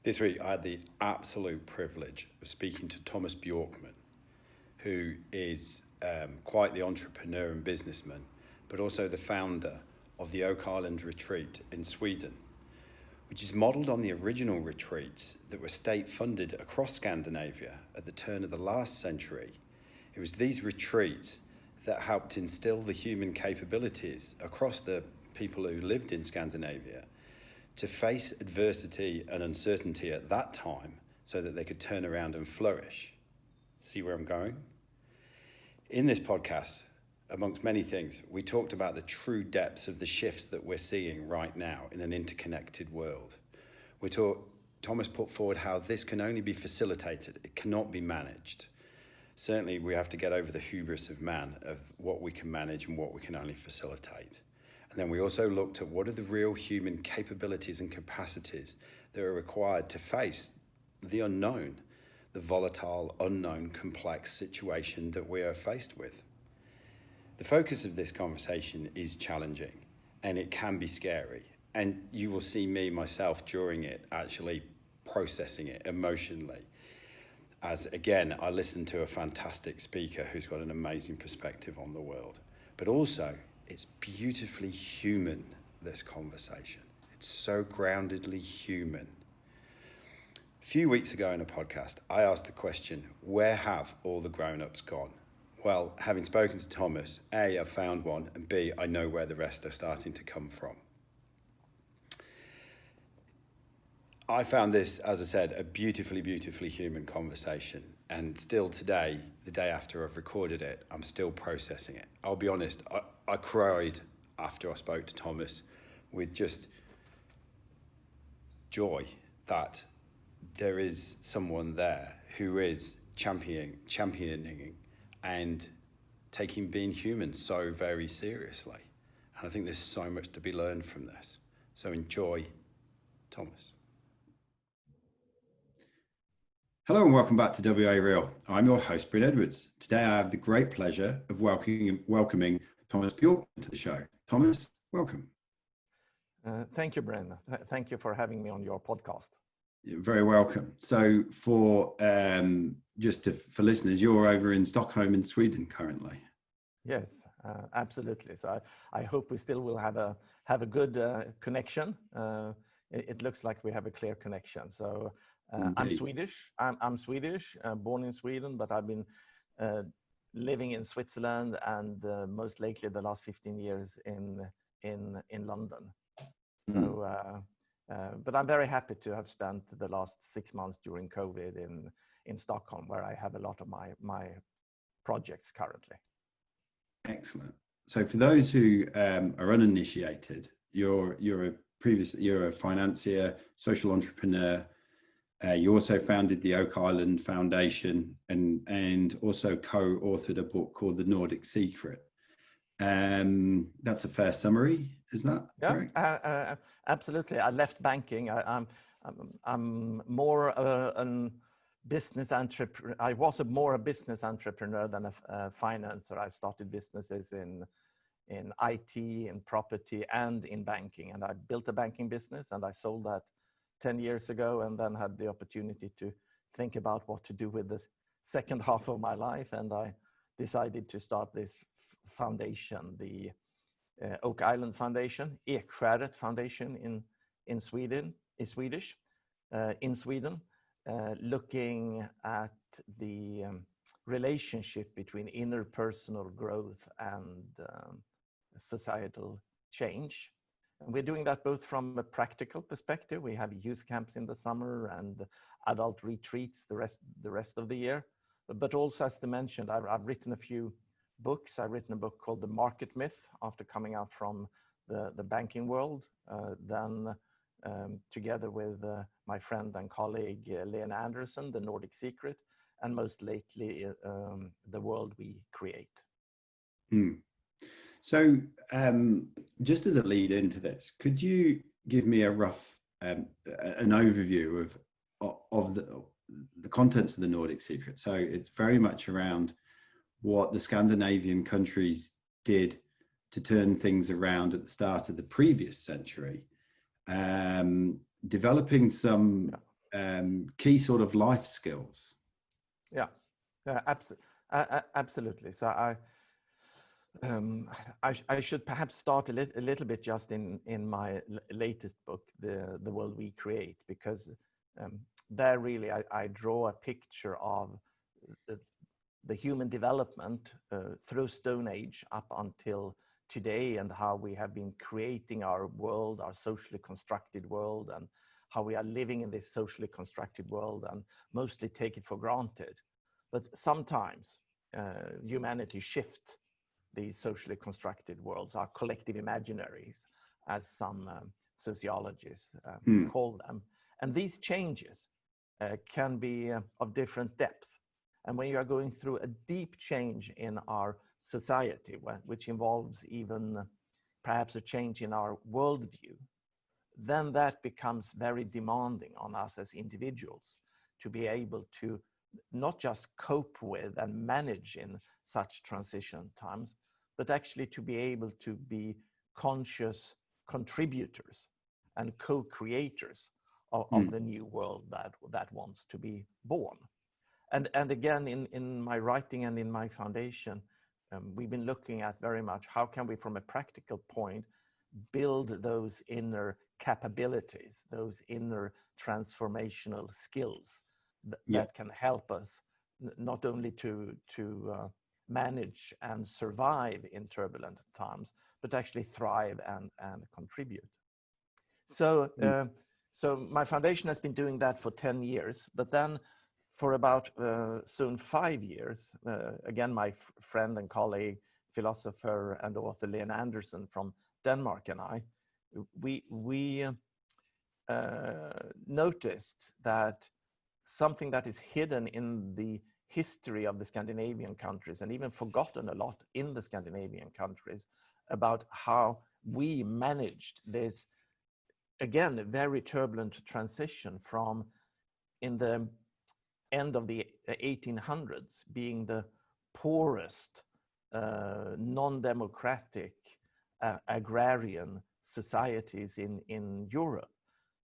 This week, I had the absolute privilege of speaking to Thomas Bjorkman, who is quite the entrepreneur and businessman, but also the founder of the Oak Island Retreat in Sweden, which is modelled on the original retreats that were state-funded across Scandinavia at the turn of the last century. It was these retreats that helped instill the human capabilities across the people who lived in Scandinavia to face adversity and uncertainty at that time so that they could turn around and flourish. See where I'm going? In this podcast, amongst many things, we talked about the true depths of the shifts that we're seeing right now in an interconnected world. Thomas put forward how this can only be facilitated, it cannot be managed. Certainly we have to get over the hubris of man, of what we can manage and what we can only facilitate. And then we also looked at what are the real human capabilities and capacities that are required to face the unknown, the volatile, unknown, complex situation that we are faced with. The focus of this conversation is challenging and it can be scary. And you will see me, myself, during it, actually processing it emotionally. As again, I listened to a fantastic speaker who's got an amazing perspective on the world. But also, it's beautifully human, this conversation. It's so groundedly human. A few weeks ago in a podcast, I asked the question, where have all the grown-ups gone? Well, having spoken to Thomas, A, I've found one, and B, I know where the rest are starting to come from. I found this, as I said, a beautifully, beautifully human conversation. And still today, the day after I've recorded it, I'm still processing it. I'll be honest, I cried after I spoke to Thomas with just joy that there is someone there who is championing and taking being human so very seriously. And I think there's so much to be learned from this. So enjoy, Thomas. Hello and welcome back to WA Real. I'm your host, Bryn Edwards. Today I have the great pleasure of welcoming Thomas Bjorkman to the show. Thomas, welcome. Thank you, Bryn. Thank you for having me on your podcast. You're very welcome. So for listeners, you're over in Stockholm in Sweden currently. Yes, absolutely. So I hope we still will have a good connection. It looks like we have a clear connection. So I'm Swedish. I'm Swedish, born in Sweden, but I've been living in Switzerland and most lately the last 15 years in London. So, but I'm very happy to have spent the last 6 months during COVID in Stockholm, where I have a lot of my projects currently. Excellent. So for those who are uninitiated, you're a financier, social entrepreneur. You also founded the Oak Island Foundation and also co-authored a book called The Nordic Secret. That's a fair summary, is that correct? Absolutely. I left banking. I'm more a business entrepreneur. I was more a business entrepreneur than a financer. I've started businesses in IT, in property, and in banking. And I built a banking business and I sold that 10 years ago, and then had the opportunity to think about what to do with the second half of my life. And I decided to start this foundation, the Oak Island Foundation, Ekskäret Foundation in Sweden, in Swedish, in Sweden, looking at the relationship between interpersonal growth and societal change. And we're doing that both from a practical perspective. We have youth camps in the summer and adult retreats the rest of the year. But also, as I mentioned, I've written a few books. I've written a book called The Market Myth after coming out from the banking world. Then together with my friend and colleague Lena Anderson, The Nordic Secret, and most lately, The World We Create. So just as a lead into this, could you give me a rough, an overview of the contents of the Nordic Secret? So it's very much around what the Scandinavian countries did to turn things around at the start of the previous century, developing some key sort of life skills. Yeah, absolutely. So I should perhaps start a little bit just in my latest book, The World We Create, because there really I draw a picture of the human development through Stone Age up until today, and how we have been creating our world, our socially constructed world, and how we are living in this socially constructed world and mostly take it for granted. But sometimes humanity shifts these socially constructed worlds, our collective imaginaries, as some sociologists call them. And these changes can be of different depth. And when you are going through a deep change in our society, which involves even perhaps a change in our worldview, then that becomes very demanding on us as individuals to be able to not just cope with and manage in such transition times, but actually to be able to be conscious contributors and co-creators of the new world that wants to be born. And again, in my writing and in my foundation, we've been looking at very much how can we, from a practical point, build those inner capabilities, those inner transformational skills that can help us not only to manage and survive in turbulent times, but actually thrive and contribute. So, so my foundation has been doing that for 10 years, but then for about soon 5 years, again, my friend and colleague, philosopher and author Lene Andersen from Denmark and I, we noticed that something that is hidden in the history of the Scandinavian countries, and even forgotten a lot in the Scandinavian countries, about how we managed this, again, a very turbulent transition from, in the end of the 1800s, being the poorest, non-democratic, agrarian societies in Europe.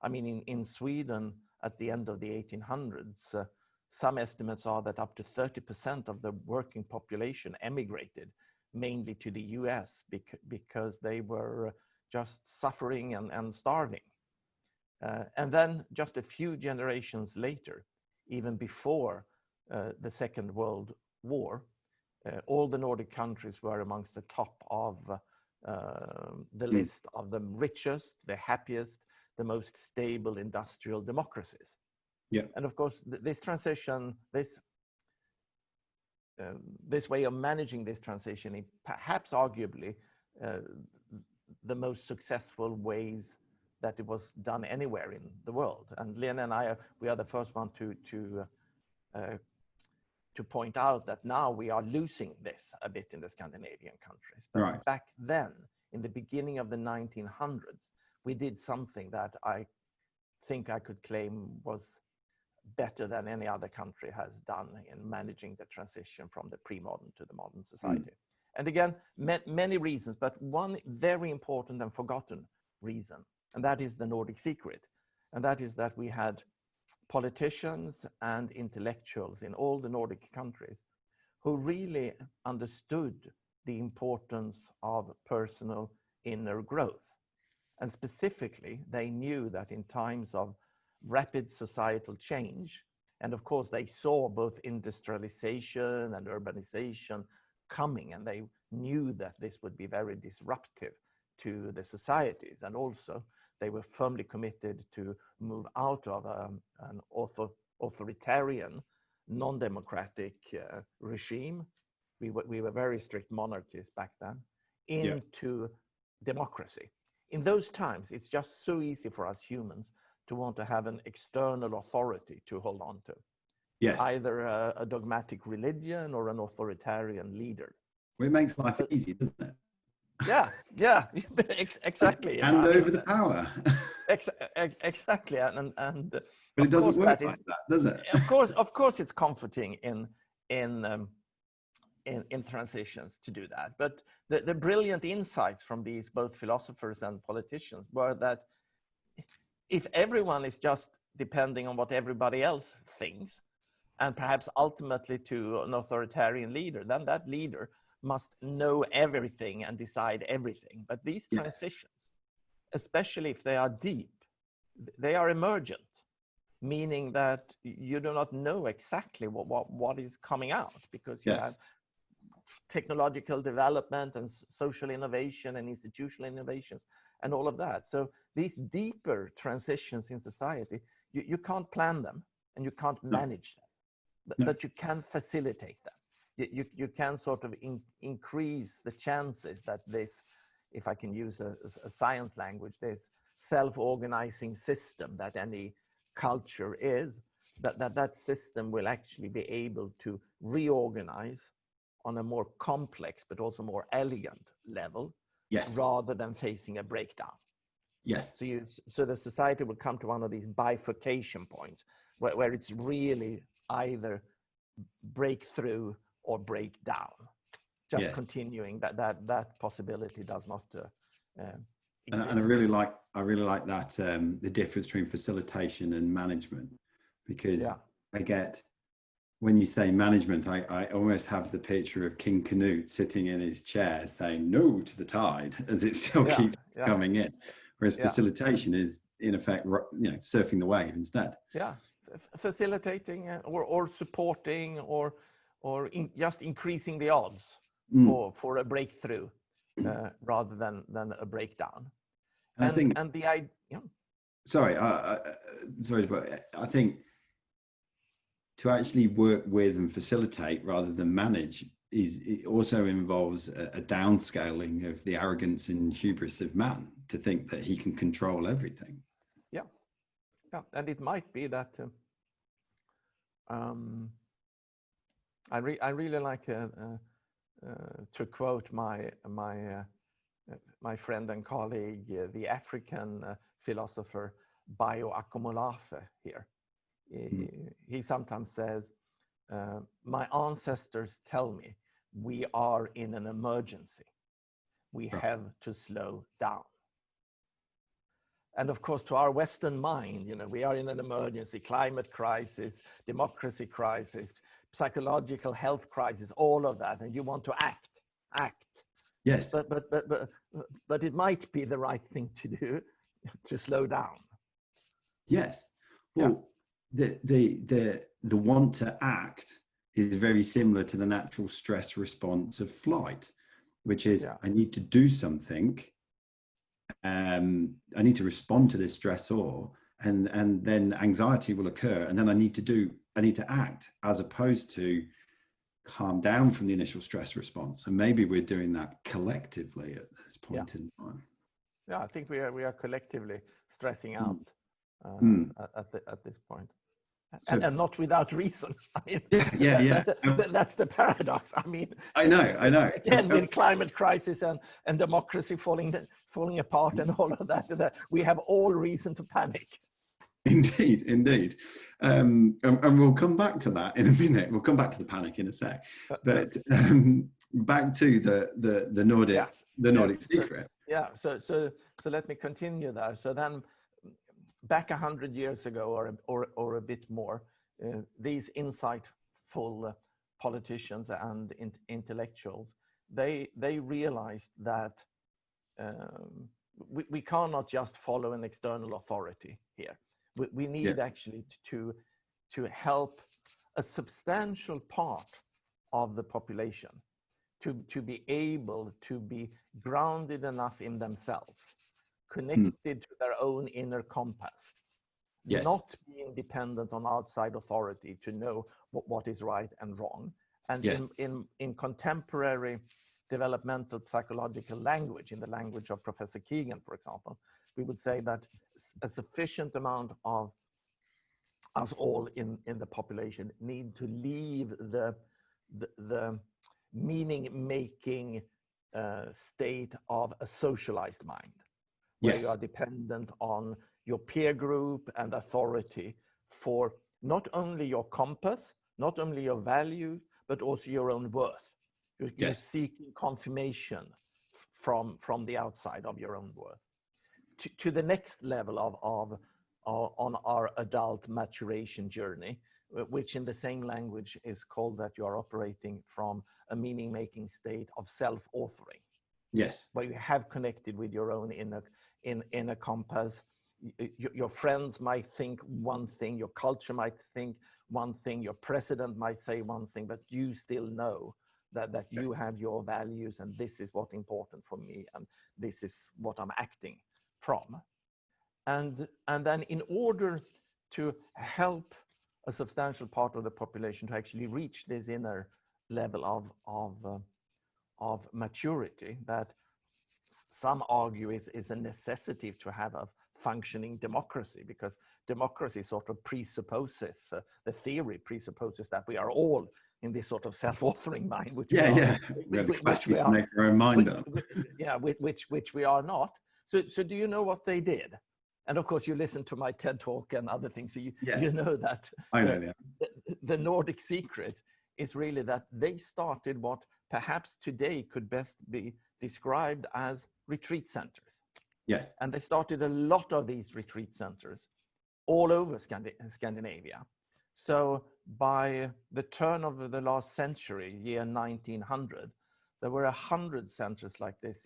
I mean, in Sweden, at the end of the 1800s, some estimates are that up to 30% of the working population emigrated, mainly to the US, because they were just suffering and starving. And then just a few generations later, even before the Second World War, all the Nordic countries were amongst the top of the list of the richest, the happiest, the most stable industrial democracies. Yeah. And of course, this transition, this way of managing this transition is perhaps arguably the most successful ways that it was done anywhere in the world. And Lena and I, we are the first one to point out that now we are losing this a bit in the Scandinavian countries. But back then, in the beginning of the 1900s, we did something that I think I could claim was better than any other country has done in managing the transition from the pre-modern to the modern society. And again, many reasons, but one very important and forgotten reason, and that is the Nordic Secret. And that is that we had politicians and intellectuals in all the Nordic countries who really understood the importance of personal inner growth. And specifically, they knew that in times of rapid societal change, and of course they saw both industrialization and urbanization coming, and they knew that this would be very disruptive to the societies, and also they were firmly committed to move out of an authoritarian, non-democratic regime. We were very strict monarchies back then, into democracy. In those times, it's just so easy for us humans to want to have an external authority to hold on to. Yes. Either a dogmatic religion or an authoritarian leader. Well, it makes life easy, doesn't it? Yeah, exactly. Hand over the power. Exactly, and but it doesn't work like that, does it? Of course, it's comforting in transitions to do that. But the brilliant insights from these both philosophers and politicians were that if everyone is just depending on what everybody else thinks, and perhaps ultimately to an authoritarian leader, then that leader must know everything and decide everything. But these transitions, especially if they are deep, they are emergent, meaning that you do not know exactly what is coming out, because you have technological development and social innovation and institutional innovations and all of that. So these deeper transitions in society, you can't plan them and you can't manage them. But you can facilitate them. You can sort of increase the chances that this, if I can use a science language, this self-organizing system that any culture is, that system will actually be able to reorganize on a more complex but also more elegant level, rather than facing a breakdown. So the society will come to one of these bifurcation points where it's really either break through or break down. Just continuing that possibility does not exist. And I really like that the difference between facilitation and management, because I get, when you say management, I almost have the picture of King Canute sitting in his chair saying no to the tide as it still keeps coming in, whereas facilitation is in effect, surfing the wave instead. Facilitating or supporting or just increasing the odds for a breakthrough rather than a breakdown. And the idea. Sorry, but I think to actually work with and facilitate rather than manage it also involves a downscaling of the arrogance and hubris of man to think that he can control everything. And it might be that I really like to quote my friend and colleague, the African philosopher Bayo Akomolafe here. He sometimes says, my ancestors tell me we are in an emergency. We have to slow down. And of course, to our Western mind, we are in an emergency, climate crisis, democracy crisis, psychological health crisis, all of that. And you want to act. Yes. But it might be the right thing to do to slow down. Yes. Well, the want to act is very similar to the natural stress response of flight, which is I need to do something. I need to respond to this stressor, and then anxiety will occur, and then I need to act, as opposed to calm down from the initial stress response. And maybe we're doing that collectively at this point in time. I think we are collectively stressing out at this point. And not without reason. I mean, that's the paradox. I mean, I know. Again, with climate crisis and democracy falling apart and all of that, we have all reason to panic. Indeed. And we'll come back to that in a minute. We'll come back to the panic in a sec. But back to the Nordic Secret. So let me continue there. So then, back 100 years ago, or a bit more, these insightful politicians and intellectuals, they realized that we cannot just follow an external authority here. We need actually to help a substantial part of the population to be able to be grounded enough in themselves, connected to their own inner compass, not being dependent on outside authority to know what is right and wrong. And in contemporary developmental psychological language, in the language of Professor Keegan, for example, we would say that a sufficient amount of us all in the population need to leave the meaning-making state of a socialized mind, where you are dependent on your peer group and authority for not only your compass, not only your value, but also your own worth. You're seeking confirmation from the outside of your own worth. To the next level on our adult maturation journey, which in the same language is called that you are operating from a meaning-making state of self-authoring. Yes. Where you have connected with your own inner compass. Your friends might think one thing, your culture might think one thing, your president might say one thing, but you still know that you have your values, and this is what's important for me, and this is what I'm acting from. And then in order to help a substantial part of the population to actually reach this inner level of maturity that some argue is a necessity to have a functioning democracy, because democracy sort of presupposes, the theory presupposes that we are all in this sort of self-authoring mind, which we have the capacity to make our own mind up. Which we are not. So do you know what they did? And of course, you listen to my TED talk and other things, so you know that. I know that. The Nordic Secret is really that they started what perhaps today could best be described as retreat centers. Yes. And they started a lot of these retreat centers all over Scandinavia. So by the turn of the last century, year 1900, there were 100 centers like this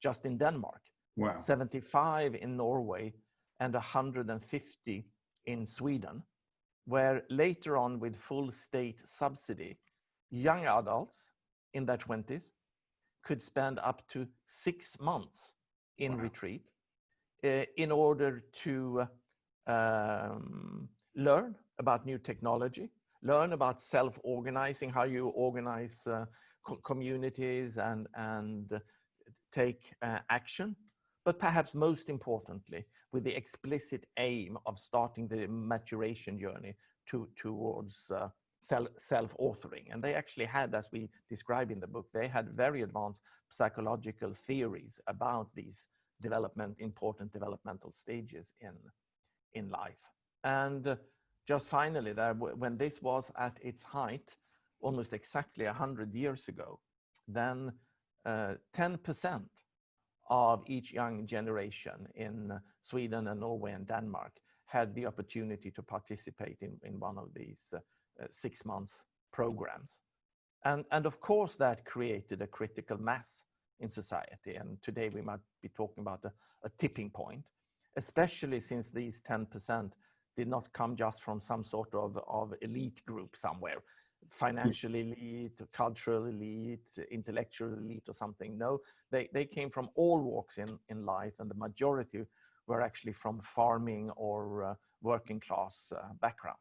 just in Denmark. Wow. 75 in Norway and 150 in Sweden, where later on, with full state subsidy, young adults in their 20s could spend up to 6 months in retreat in order to learn about new technology, learn about self-organizing, how you organize communities and take action. But perhaps most importantly, with the explicit aim of starting the maturation journey towards self-authoring. And they actually had, as we describe in the book, they had very advanced psychological theories about these important developmental stages in life. And just finally, when this was at its height, almost exactly 100 years ago, then 10% of each young generation in Sweden and Norway and Denmark had the opportunity to participate in one of these 6 months programs. And of course, that created a critical mass in society. And today we might be talking about a tipping point, especially since these 10% did not come just from some sort of elite group somewhere, financial elite, cultural elite, intellectual elite or something. No, they came from all walks in life, and the majority were actually from farming or working class background.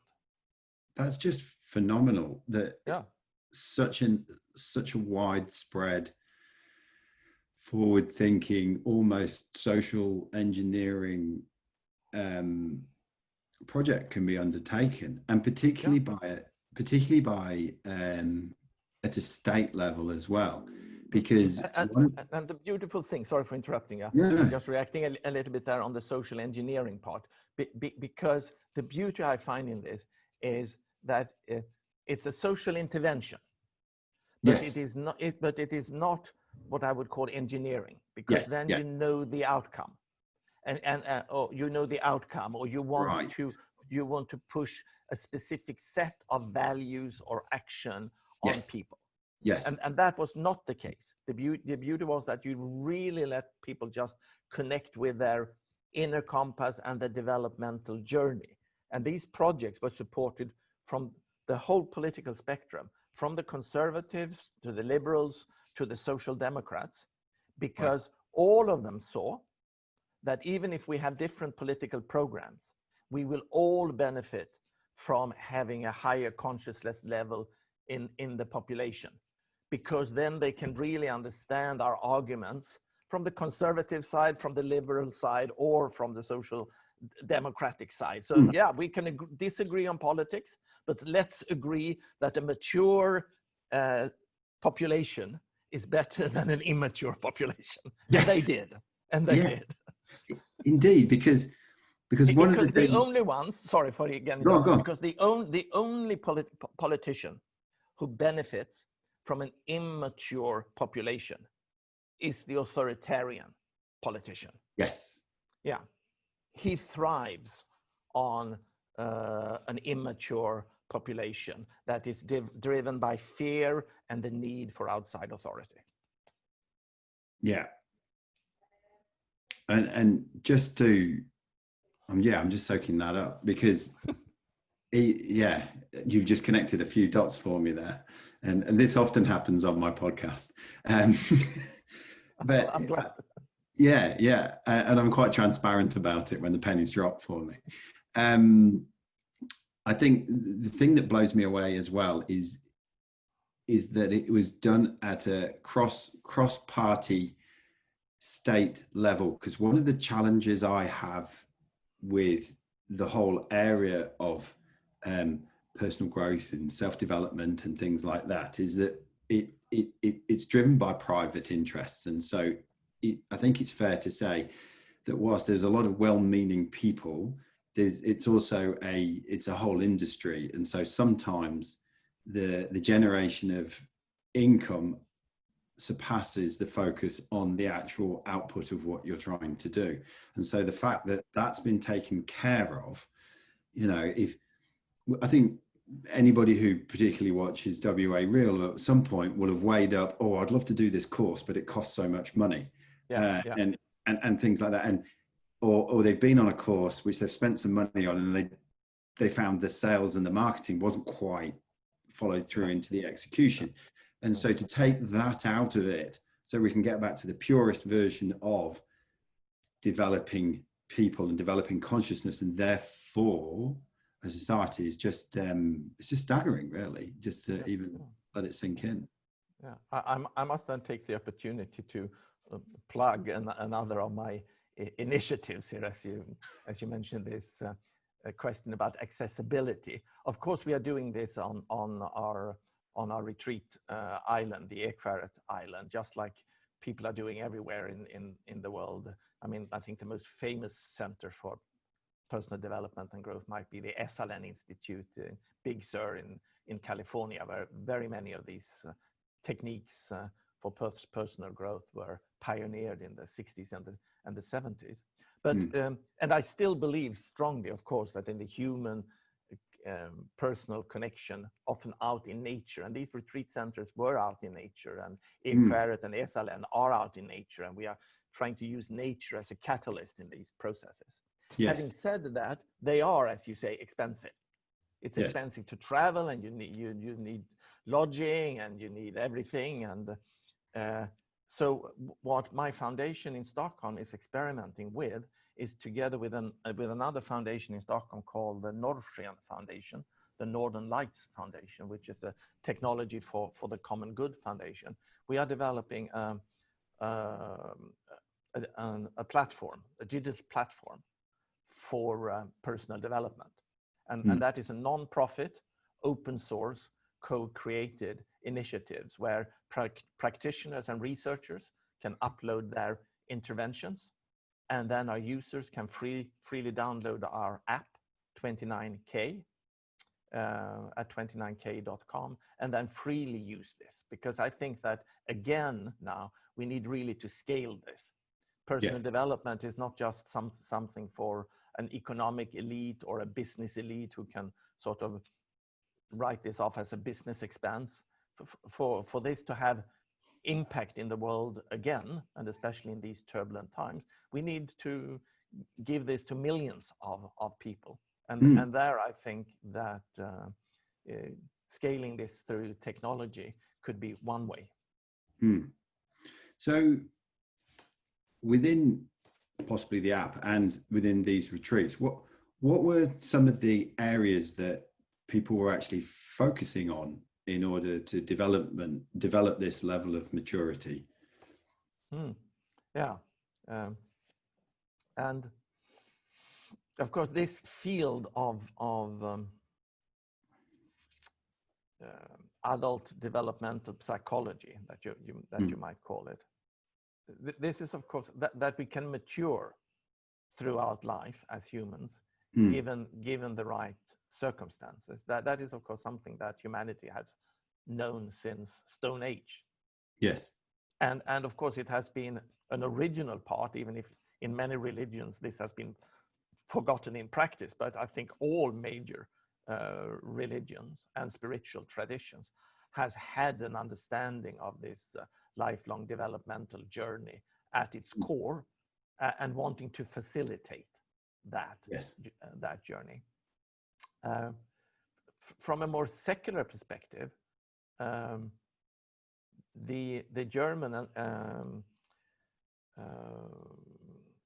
That's just phenomenal that such a widespread, forward-thinking, almost social engineering project can be undertaken, and particularly by at a state level as well, because and the beautiful thing, sorry for interrupting you, I'm just reacting a little bit there on the social engineering part, because the beauty I find in this is that it's a social intervention, but it is not what I would call engineering, because then you know the outcome, or you know the outcome, or you want to push a specific set of values or action on people. Yes. And that was not the case. The beauty was that you really let people just connect with their inner compass and the developmental journey. And these projects were supported from the whole political spectrum, from the conservatives to the liberals to the social democrats, because all of them saw that even if we have different political programs, we will all benefit from having a higher consciousness level in the population, because then they can really understand our arguments from the conservative side, from the liberal side, or from the social democratic side. So we can disagree on politics, but let's agree that a mature population is better than an immature population. Yes. And they did. Indeed, because one of the only ones, sorry for again, go on. Because the only politician who benefits from an immature population is the authoritarian politician. Yes. Yeah. He thrives on an immature population that is driven by fear and the need for outside authority. Yeah. And just to, I'm just soaking that up because, you've just connected a few dots for me there. And this often happens on my podcast. But I'm glad. Yeah. And I'm quite transparent about it when the pennies drop for me. I think the thing that blows me away as well is that it was done at a cross-party state level, because one of the challenges I have with the whole area of personal growth and self-development and things like that is that it's driven by private interests. And so I think it's fair to say that whilst there's a lot of well-meaning people, it's also a whole industry. And so sometimes the generation of income surpasses the focus on the actual output of what you're trying to do. And so the fact that that's been taken care of, I think anybody who particularly watches WA Real at some point will have weighed up, I'd love to do this course, but it costs so much money. And things like that. And or they've been on a course which they've spent some money on, and they found the sales and the marketing wasn't quite followed through into the execution. And so to take that out of it, so we can get back to the purest version of developing people and developing consciousness, and therefore a society, is just it's just staggering, really, just to even let it sink in. Yeah, I must then take the opportunity to plug another of my initiatives here, as you mentioned, this question about accessibility. Of course, we are doing this on our retreat island, the Ekfärret Island, just like people are doing everywhere in the world. I mean, I think the most famous center for personal development and growth might be the Esalen Institute in Big Sur in California, where very many of these techniques for personal growth were pioneered in the 60s and the 70s. But and I still believe strongly, of course, that in the human personal connection, often out in nature, and these retreat centers were out in nature, and Ekfärret and Esalen are out in nature, and we are trying to use nature as a catalyst in these processes. Yes. Having said that, they are, as you say, expensive. It's expensive to travel, and you need lodging, and you need everything. And so what my foundation in Stockholm is experimenting with is, together with another foundation in Stockholm called the Norrsken Foundation, the Northern Lights Foundation, which is a technology for the common good foundation. We are developing a platform, a digital platform for personal development. And that is a non-profit, open source, co-created initiatives where practitioners and researchers can upload their interventions, and then our users can freely download our app, 29K, at 29k.com, and then freely use this. Because I think that, again, now we need really to scale this. Personal development is not just something for an economic elite or a business elite who can sort of write this off as a business expense. For this to have impact in the world again, and especially in these turbulent times, we need to give this to millions of people. And there I think that scaling this through technology could be one way. So within possibly the app and within these retreats, what were some of the areas that people were actually focusing on in order to develop this level of maturity? And of course, this field of adult developmental psychology, that you might call it, this is, of course, that we can mature throughout life as humans, given the right circumstances. That is, of course, something that humanity has known since Stone Age. Yes. And of course, it has been an original part, even if in many religions this has been forgotten in practice, but I think all major religions and spiritual traditions has had an understanding of this lifelong developmental journey at its core, and wanting to facilitate that, that journey. From a more secular perspective, the German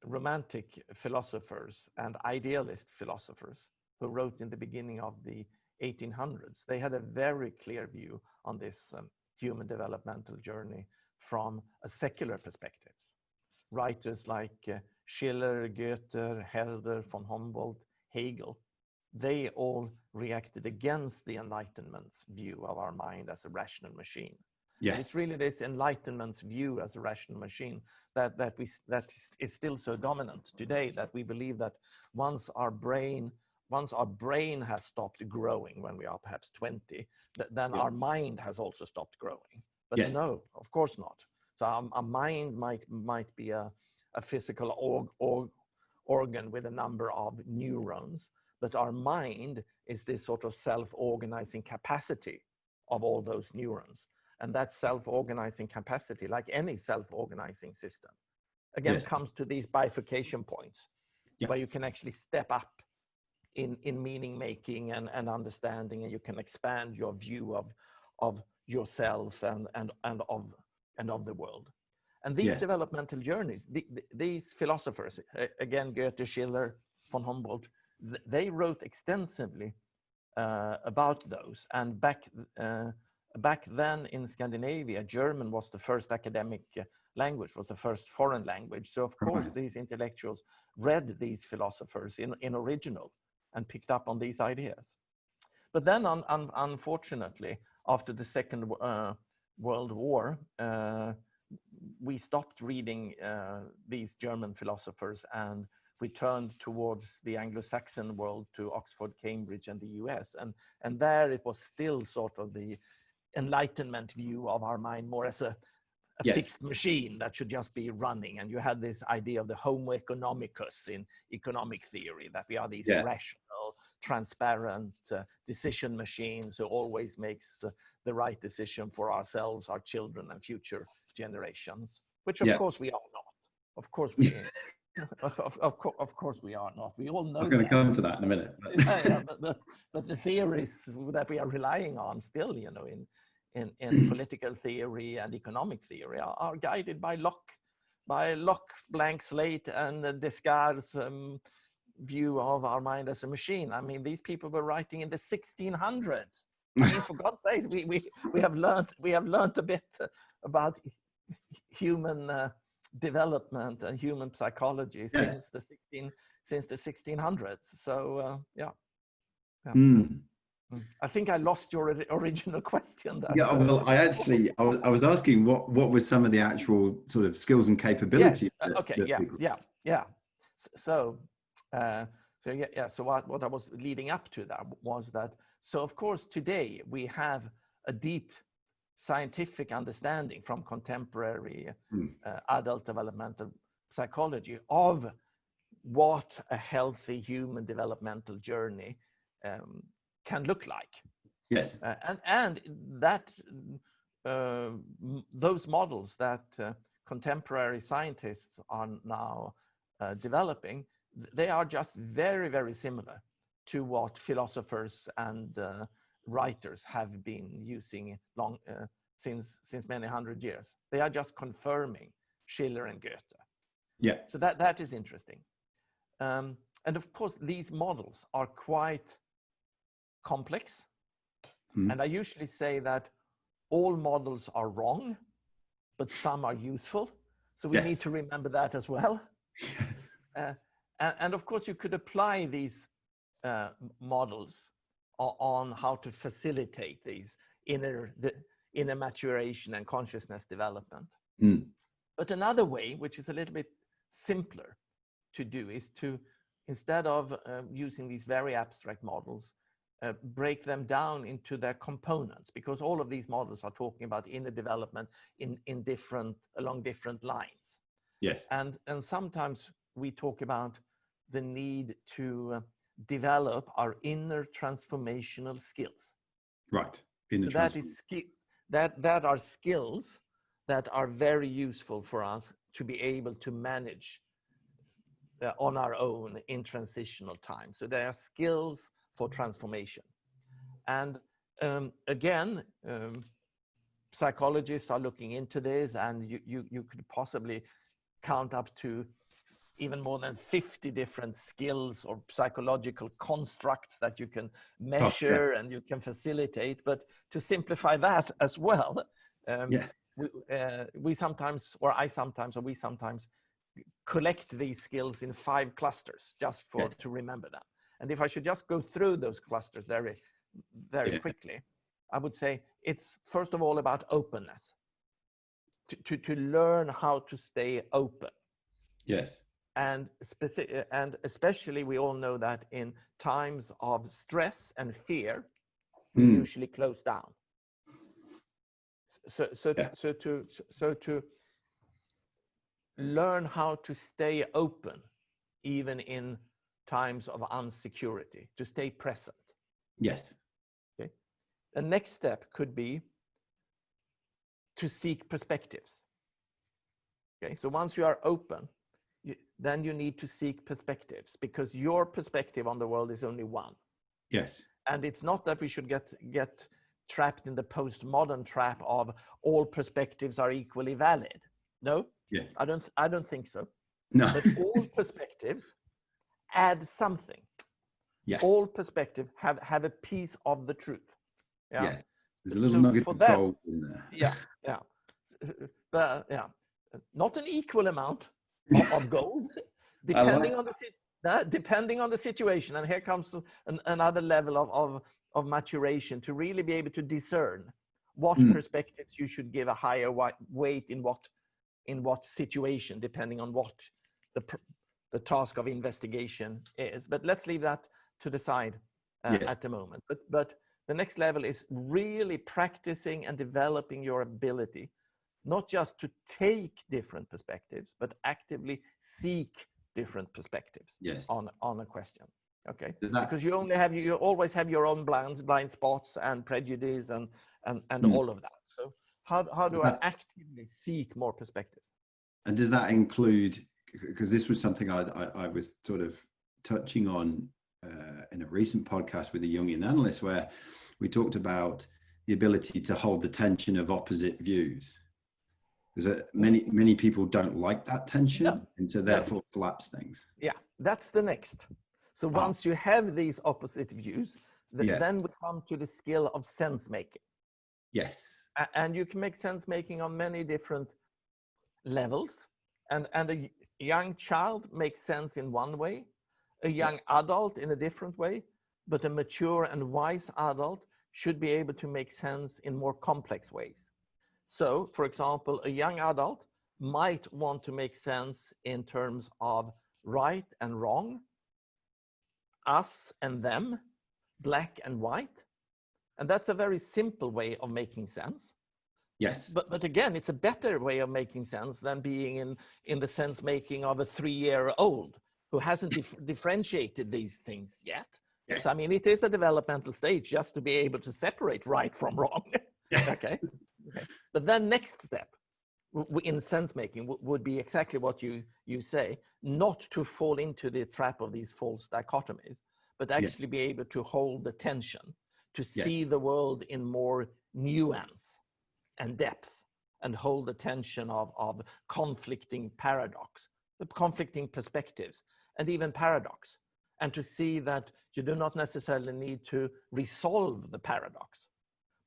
romantic philosophers and idealist philosophers who wrote in the beginning of the 1800s, they had a very clear view on this human developmental journey from a secular perspective. Writers like Schiller, Goethe, Herder, von Humboldt, Hegel, they all reacted against the Enlightenment's view of our mind as a rational machine. Yes. And it's really this Enlightenment's view as a rational machine that is still so dominant today, that we believe that once our brain has stopped growing when we are perhaps 20, then our mind has also stopped growing. But no, of course not. So our mind might be a physical organ with a number of neurons, but our mind is this sort of self-organizing capacity of all those neurons. And that self-organizing capacity, like any self-organizing system, again, comes to these bifurcation points where you can actually step up in meaning making and understanding, and you can expand your view of yourself and of the world. And these developmental journeys, these philosophers, again, Goethe, Schiller, von Humboldt, they wrote extensively about those. And back then in Scandinavia, German was the first academic language, was the first foreign language. So of course, these intellectuals read these philosophers in original and picked up on these ideas. But then, unfortunately, after the Second World War, we stopped reading these German philosophers and we turned towards the Anglo-Saxon world, to Oxford, Cambridge, and the US. And there it was still sort of the Enlightenment view of our mind, more as a fixed machine that should just be running. And you had this idea of the homo economicus in economic theory, that we are these rational, transparent decision machines who always makes the right decision for ourselves, our children, and future generations, which of course we are not. Of course we of course we are not. We all know. I was going to come to that in a minute. But the theories that we are relying on still, you know, in political theory and economic theory are guided by Locke's blank slate and Descartes' view of our mind as a machine. I mean, these people were writing in the 1600s. I mean, for God's sake, we have learned a bit about human development and human psychology since the 1600s. So I think I lost your original question there. Yeah, well, I was asking what were some of the actual sort of skills and capabilities. So what I was leading up to that was that, so of course today we have a deep scientific understanding from contemporary adult developmental psychology of what a healthy human developmental journey can look like. Yes. And that those models that contemporary scientists are now developing, they are just very, very similar to what philosophers and writers have been using since many hundred years. They are just confirming Schiller and Goethe. Yeah. So that is interesting. And of course, these models are quite complex. And I usually say that all models are wrong, but some are useful. So we need to remember that as well. And of course, you could apply these models on how to facilitate these inner maturation and consciousness development. But another way, which is a little bit simpler to do, is to, instead of using these very abstract models, break them down into their components, because all of these models are talking about inner development along different lines. Yes. And sometimes we talk about the need to develop our inner transformational skills. Right. Inner That are skills that are very useful for us to be able to manage on our own in transitional time. So they are skills for transformation. And again, psychologists are looking into this, and you could possibly count up to even more than 50 different skills or psychological constructs that you can measure and you can facilitate. But to simplify that as well, we sometimes collect these skills in 5 clusters just to remember them. And if I should just go through those clusters very quickly, I would say it's first of all about openness, to learn how to stay open. Yes. And especially we all know that in times of stress and fear, we usually close down. So to learn how to stay open, even in times of insecurity, to stay present. Yes. Okay. The next step could be to seek perspectives. Okay. So once you are open, then you need to seek perspectives, because your perspective on the world is only one. Yes. And it's not that we should get trapped in the postmodern trap of all perspectives are equally valid. No, I don't think so. No. But all perspectives add something. Yes. All perspectives have a piece of the truth. Yeah. Yes. There's a little nugget of gold in there. Yeah. But not an equal amount of gold, depending on the situation. And here comes another level of maturation to really be able to discern what perspectives you should give a higher weight in what situation, depending on what the task of investigation is. But let's leave that to the side at the moment. But the next level is really practicing and developing your ability, not just to take different perspectives, but actively seek different perspectives on a question. Okay, because you always have your own blind spots and prejudice and all of that. So how do I actively seek more perspectives? And does that include, because this was something I was sort of touching on in a recent podcast with a Jungian analyst, where we talked about the ability to hold the tension of opposite views. Because many people don't like that tension, and so therefore collapse things. Yeah, that's the next. So once you have these opposite views, then we come to the skill of sense making. Yes. And you can make sense making on many different levels. And a young child makes sense in one way, a young adult in a different way, but a mature and wise adult should be able to make sense in more complex ways. So, for example, a young adult might want to make sense in terms of right and wrong, us and them, black and white. And that's a very simple way of making sense. Yes. But again, it's a better way of making sense than being in the sense making of a 3-year-old who hasn't differentiated these things yet. Yes. So, I mean, it is a developmental stage just to be able to separate right from wrong. Yes. Okay. But then next step in sense making would be exactly what you say, not to fall into the trap of these false dichotomies, but actually be able to hold the tension, to see the world in more nuance and depth, and hold the tension of conflicting paradox, the conflicting perspectives, and even paradox, and to see that you do not necessarily need to resolve the paradox,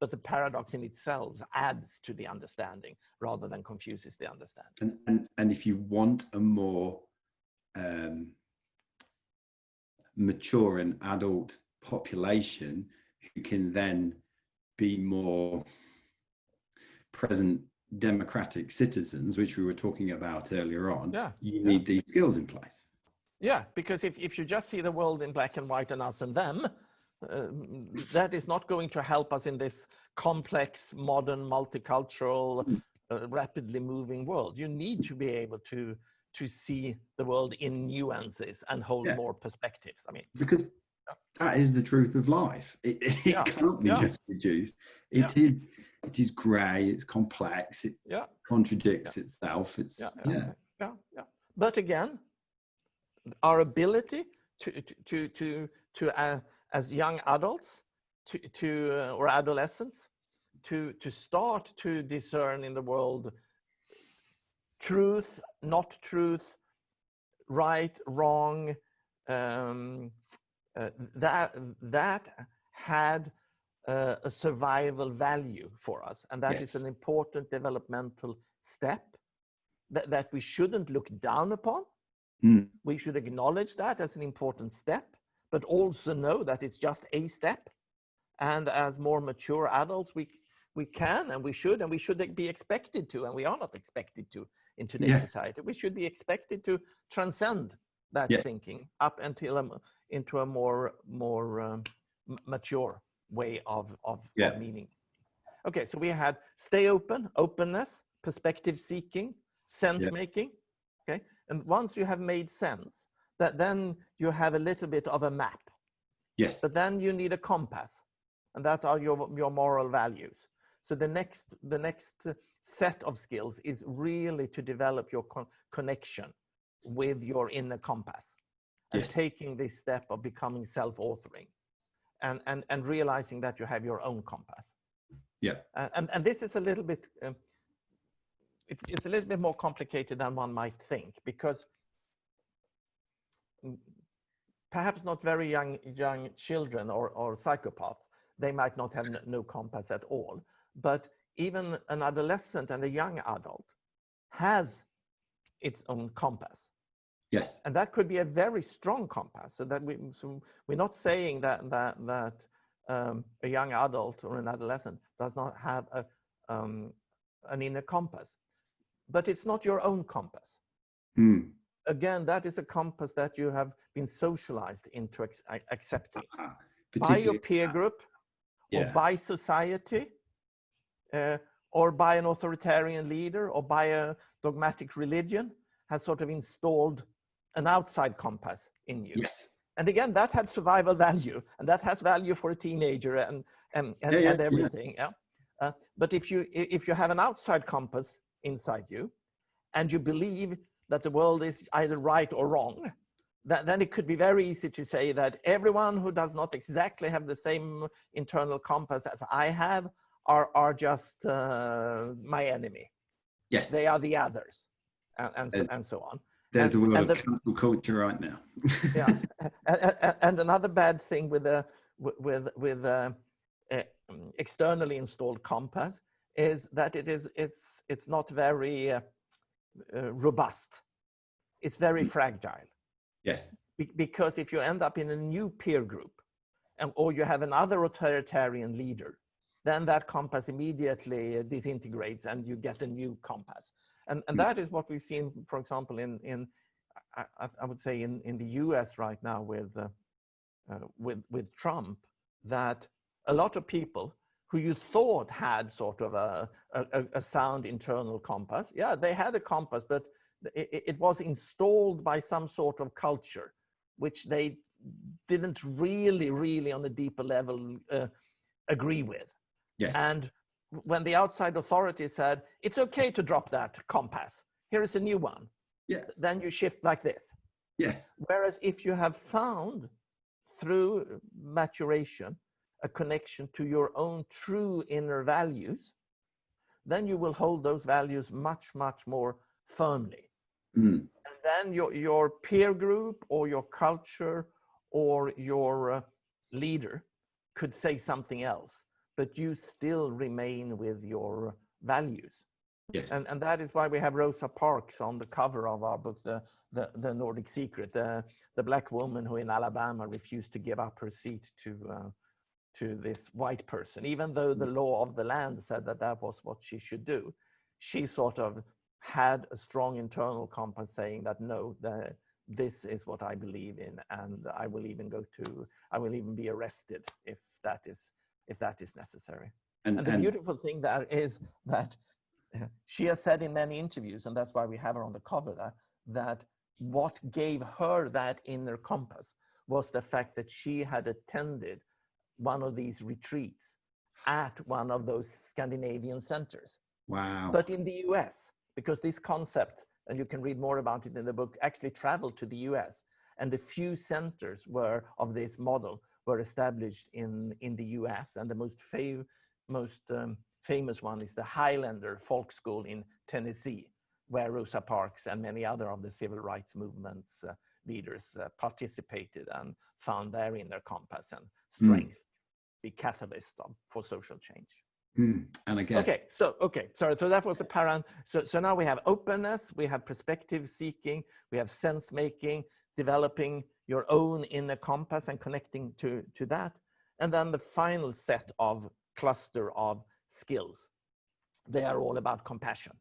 but the paradox in itself adds to the understanding rather than confuses the understanding. And if you want a more mature and adult population who can then be more present democratic citizens, which we were talking about earlier on, you need these skills in place. Yeah, because if you just see the world in black and white and us and them, that is not going to help us in this complex, modern, multicultural, rapidly moving world. You need to be able to to see the world in nuances and hold more perspectives. I mean, because that is the truth of life. It can't be just reduced. It is grey, it's complex, it contradicts itself. It's But again, our ability to as young adults or adolescents to start to discern in the world truth, not truth, right, wrong, that had a survival value for us, and that is an important developmental step that we shouldn't look down upon. We should acknowledge that as an important step, but also know that it's just a step. And as more mature adults, we can and we should be expected to, and we are not expected to in today's society. We should be expected to transcend that thinking up until into a more mature way of meaning. Okay, so we had stay open, openness, perspective seeking, sense making. Okay, and once you have made sense, that then you have a little bit of a map. Yes. But then you need a compass, and that are your moral values. So the next set of skills is really to develop your connection with your inner compass, and taking this step of becoming self-authoring, and realizing that you have your own compass. Yeah. And this is a little bit. It's a little bit more complicated than one might think, because perhaps not very young children or psychopaths, they might not have no compass at all. But even an adolescent and a young adult has its own compass. Yes. And that could be a very strong compass. So that we're not saying that a young adult or an adolescent does not have an inner compass, but it's not your own compass. Again, that is a compass that you have been socialized into accepting by your peer group, or by society, or by an authoritarian leader, or by a dogmatic religion, has sort of installed an outside compass in you. Yes. And again, that had survival value, and that has value for a teenager and everything. But if you have an outside compass inside you, and you believe that the world is either right or wrong, then it could be very easy to say that everyone who does not exactly have the same internal compass as I have are just my enemy. Yes. They are the others, and so on. There's the word of cancel culture right now. And another bad thing with externally installed compass is that it's not very robust. It's very fragile. Yes. Because if you end up in a new peer group, or you have another authoritarian leader, then that compass immediately disintegrates, and you get a new compass. And that is what we've seen, for example, I would say in the US right now with Trump, that a lot of people who you thought had sort of a sound internal compass, they had a compass, but it was installed by some sort of culture, which they didn't really on a deeper level agree with. Yes. And when the outside authority said, it's okay to drop that compass, here is a new one, then you shift like this. Yes. Whereas if you have found through maturation a connection to your own true inner values, then you will hold those values much more firmly. And then your peer group or your culture or your leader could say something else, but you still remain with your values. Yes. And that is why we have Rosa Parks on the cover of our book, the Nordic Secret, the black woman who in Alabama refused to give up her seat to this white person, even though the law of the land said that was what she should do. She sort of had a strong internal compass saying that no, this is what I believe in, and I will even be arrested if that is necessary. And the beautiful thing there is that she has said in many interviews, and that's why we have her on the cover there, that what gave her that inner compass was the fact that she had attended one of these retreats at one of those Scandinavian centers. Wow. But in the US, because this concept, and you can read more about it in the book, actually traveled to the US. And a few centers of this model were established in the US. And the most famous one is the Highlander Folk School in Tennessee, where Rosa Parks and many other of the civil rights movements leaders participated and found their inner compass and strength be catalyst for social change. And I guess so that was a parent. So now we have openness, we have perspective seeking, we have sense making, developing your own inner compass and connecting to that, and then the final set of cluster of skills. They are all about compassion.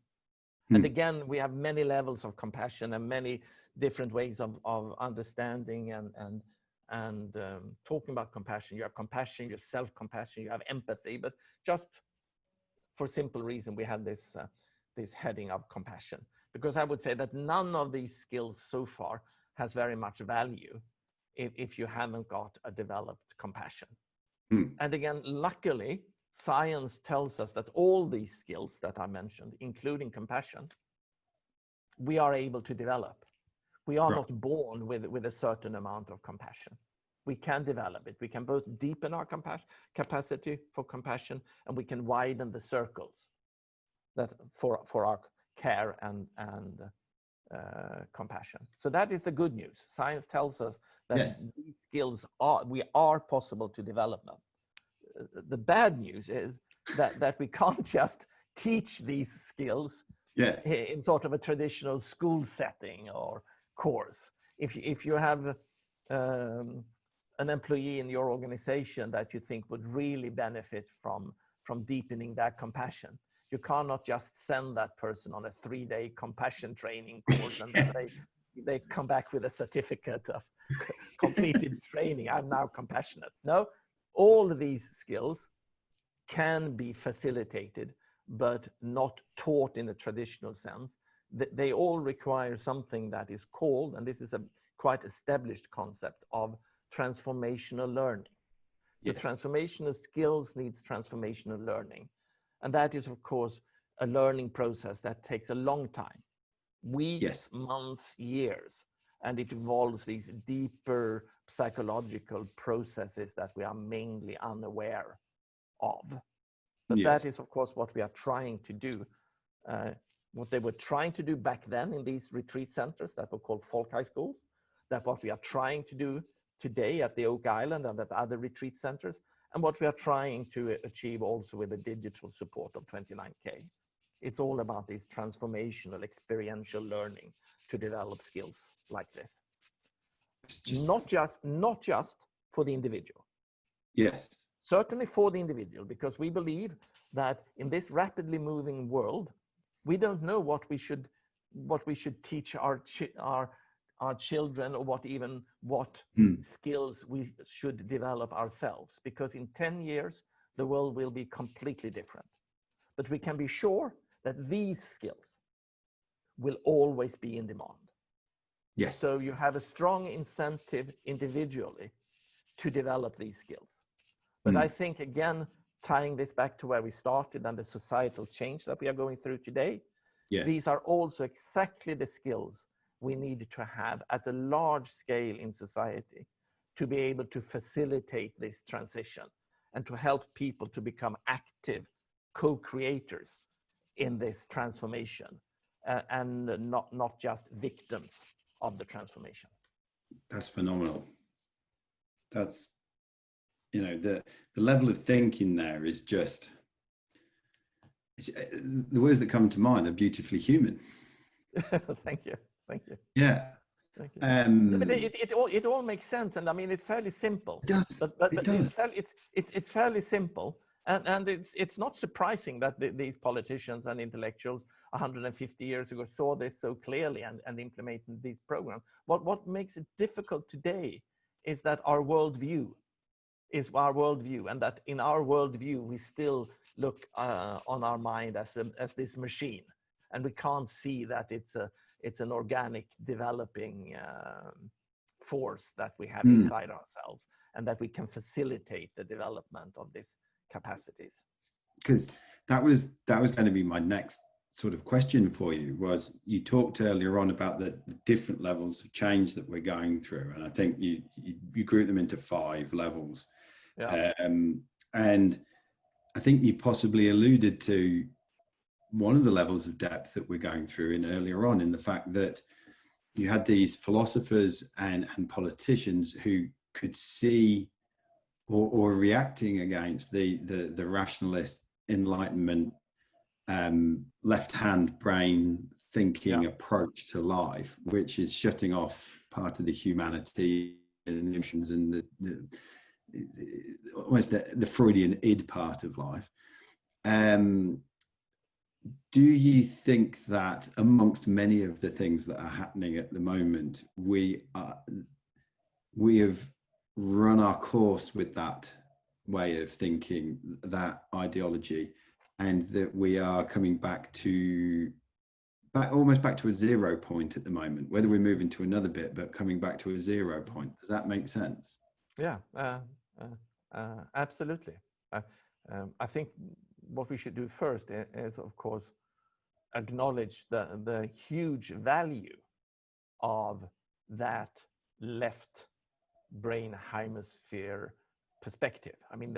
And again, we have many levels of compassion and many different ways of understanding and talking about compassion. You have compassion, you have self-compassion, you have empathy, but just for simple reason, we have this heading of compassion, because I would say that none of these skills so far has very much value if you haven't got a developed compassion. And again, luckily, science tells us that all these skills that I mentioned, including compassion, we are able to develop. We are not born with a certain amount of compassion. We can develop it. We can both deepen our capacity for compassion, and we can widen the circles that for our care and compassion. So that is the good news. Science tells us that these skills are possible to develop them. The bad news is that we can't just teach these skills in sort of a traditional school setting or course. If you have an employee in your organization that you think would really benefit from deepening that compassion, you cannot just send that person on a 3-day compassion training course and then they come back with a certificate of completed training. I'm now compassionate. No, all of these skills can be facilitated, but not taught in a traditional sense. They all require something that is called, and this is a quite established concept, of transformational learning. The transformational skills needs transformational learning. And that is, of course, a learning process that takes a long time. Weeks, months, years. And it involves these deeper psychological processes that we are mainly unaware of. But that is, of course, what we are trying to do. What they were trying to do back then in these retreat centers that were called folk high schools, that what we are trying to do today at the Oak Island and at other retreat centers, and what we are trying to achieve also with the digital support of 29K. It's all about this transformational experiential learning to develop skills like this. Not just for the individual. Certainly for the individual, because we believe that in this rapidly moving world, we don't know what we should teach our children, or what skills we should develop ourselves, because in 10 years the world will be completely different. But we can be sure that these skills will always be in demand. So you have a strong incentive individually to develop these skills. But I think, again, tying this back to where we started and the societal change that we are going through today, these are also exactly the skills we need to have at a large scale in society to be able to facilitate this transition and to help people to become active co-creators in this transformation and not just victims of the transformation. That's phenomenal. That's, the level of thinking there is just, the words that come to mind are beautifully human. Thank you. Thank you. Yeah. Thank you. But it all makes sense, and I mean it's fairly simple. It does. But it does. It's fairly simple, and it's not surprising that these politicians and intellectuals 150 years ago saw this so clearly and implemented these programs. What makes it difficult today is that our worldview, and that in our worldview we still look on our mind as this machine, and we can't see that it's an organic developing force that we have inside ourselves, and that we can facilitate the development of these capacities. Because that was going to be my next sort of question for you. Was you talked earlier on about the different levels of change that we're going through, and I think you group them into 5 levels. Yeah. And I think you possibly alluded to one of the levels of depth that we're going through in earlier on, in the fact that you had these philosophers and politicians who could see or reacting against the rationalist Enlightenment left-hand brain thinking approach to life, which is shutting off part of the humanity and emotions and almost the Freudian id part of life. Do you think that amongst many of the things that are happening at the moment, we have run our course with that way of thinking, that ideology, and that we are coming almost back to a 0 point at the moment, whether we're moving to another bit, but coming back to a 0 point? Does that make sense? Yeah, absolutely. I think what we should do first is, of course, acknowledge the huge value of that left brain hemisphere perspective. I mean,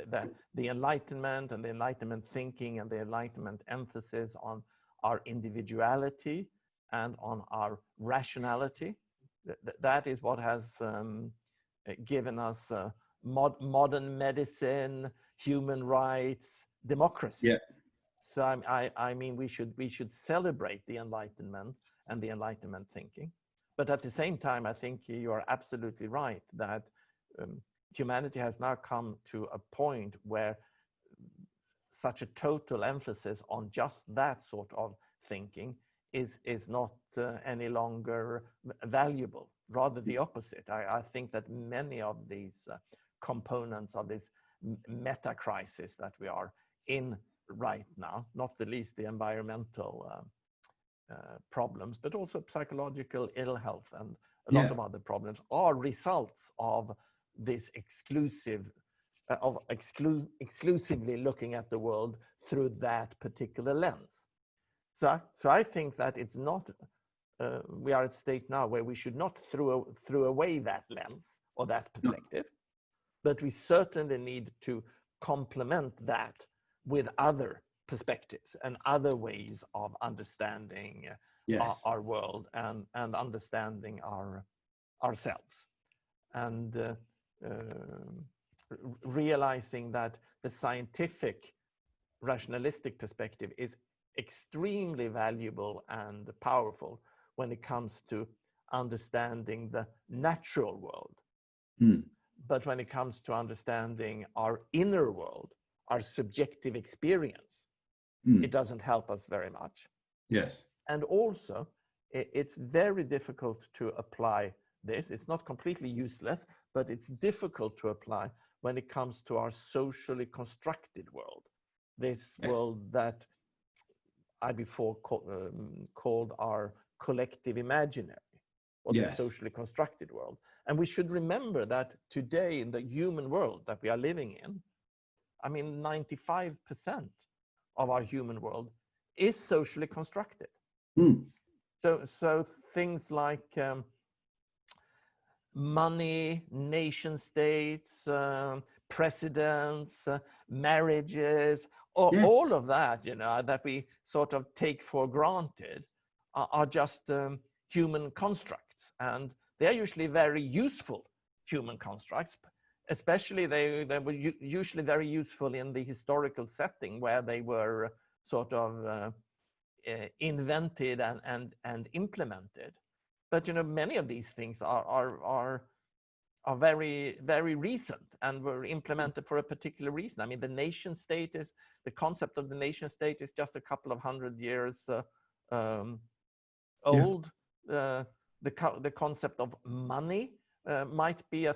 the Enlightenment and the Enlightenment thinking and the Enlightenment emphasis on our individuality and on our rationality, that is what has given us modern medicine, human rights, democracy. Yeah. So I mean, we should celebrate the Enlightenment and the Enlightenment thinking, but at the same time, I think you are absolutely right that humanity has now come to a point where such a total emphasis on just that sort of thinking is not any longer valuable. Rather the opposite. I think that many of these components of this meta crisis that we are in right now, not the least the environmental problems, but also psychological ill health and a lot of other problems, are results of this exclusively looking at the world through that particular lens. So I think that it's not, we are at a state now where we should not throw away that lens or that perspective, but we certainly need to complement that with other perspectives and other ways of understanding our world and understanding ourselves, and realizing that the scientific rationalistic perspective is extremely valuable and powerful when it comes to understanding the natural world. But when it comes to understanding our inner world, our subjective experience, it doesn't help us very much. Yes. And also, it's very difficult to apply this. It's not completely useless, but it's difficult to apply when it comes to our socially constructed world. This world that I before called our collective imaginary, or the socially constructed world. And we should remember that today in the human world that we are living in, I mean, 95% of our human world is socially constructed. So things like money, nation states, presidents, marriages, all of that, you know, that we sort of take for granted are just human constructs, and they are usually very useful human constructs. Especially they were usually very useful in the historical setting where they were sort of invented and implemented. But you know, many of these things are very, very recent and were implemented for a particular reason. I mean, the nation state is, the concept of the nation state is just a couple of 100 years old. The concept of money might be a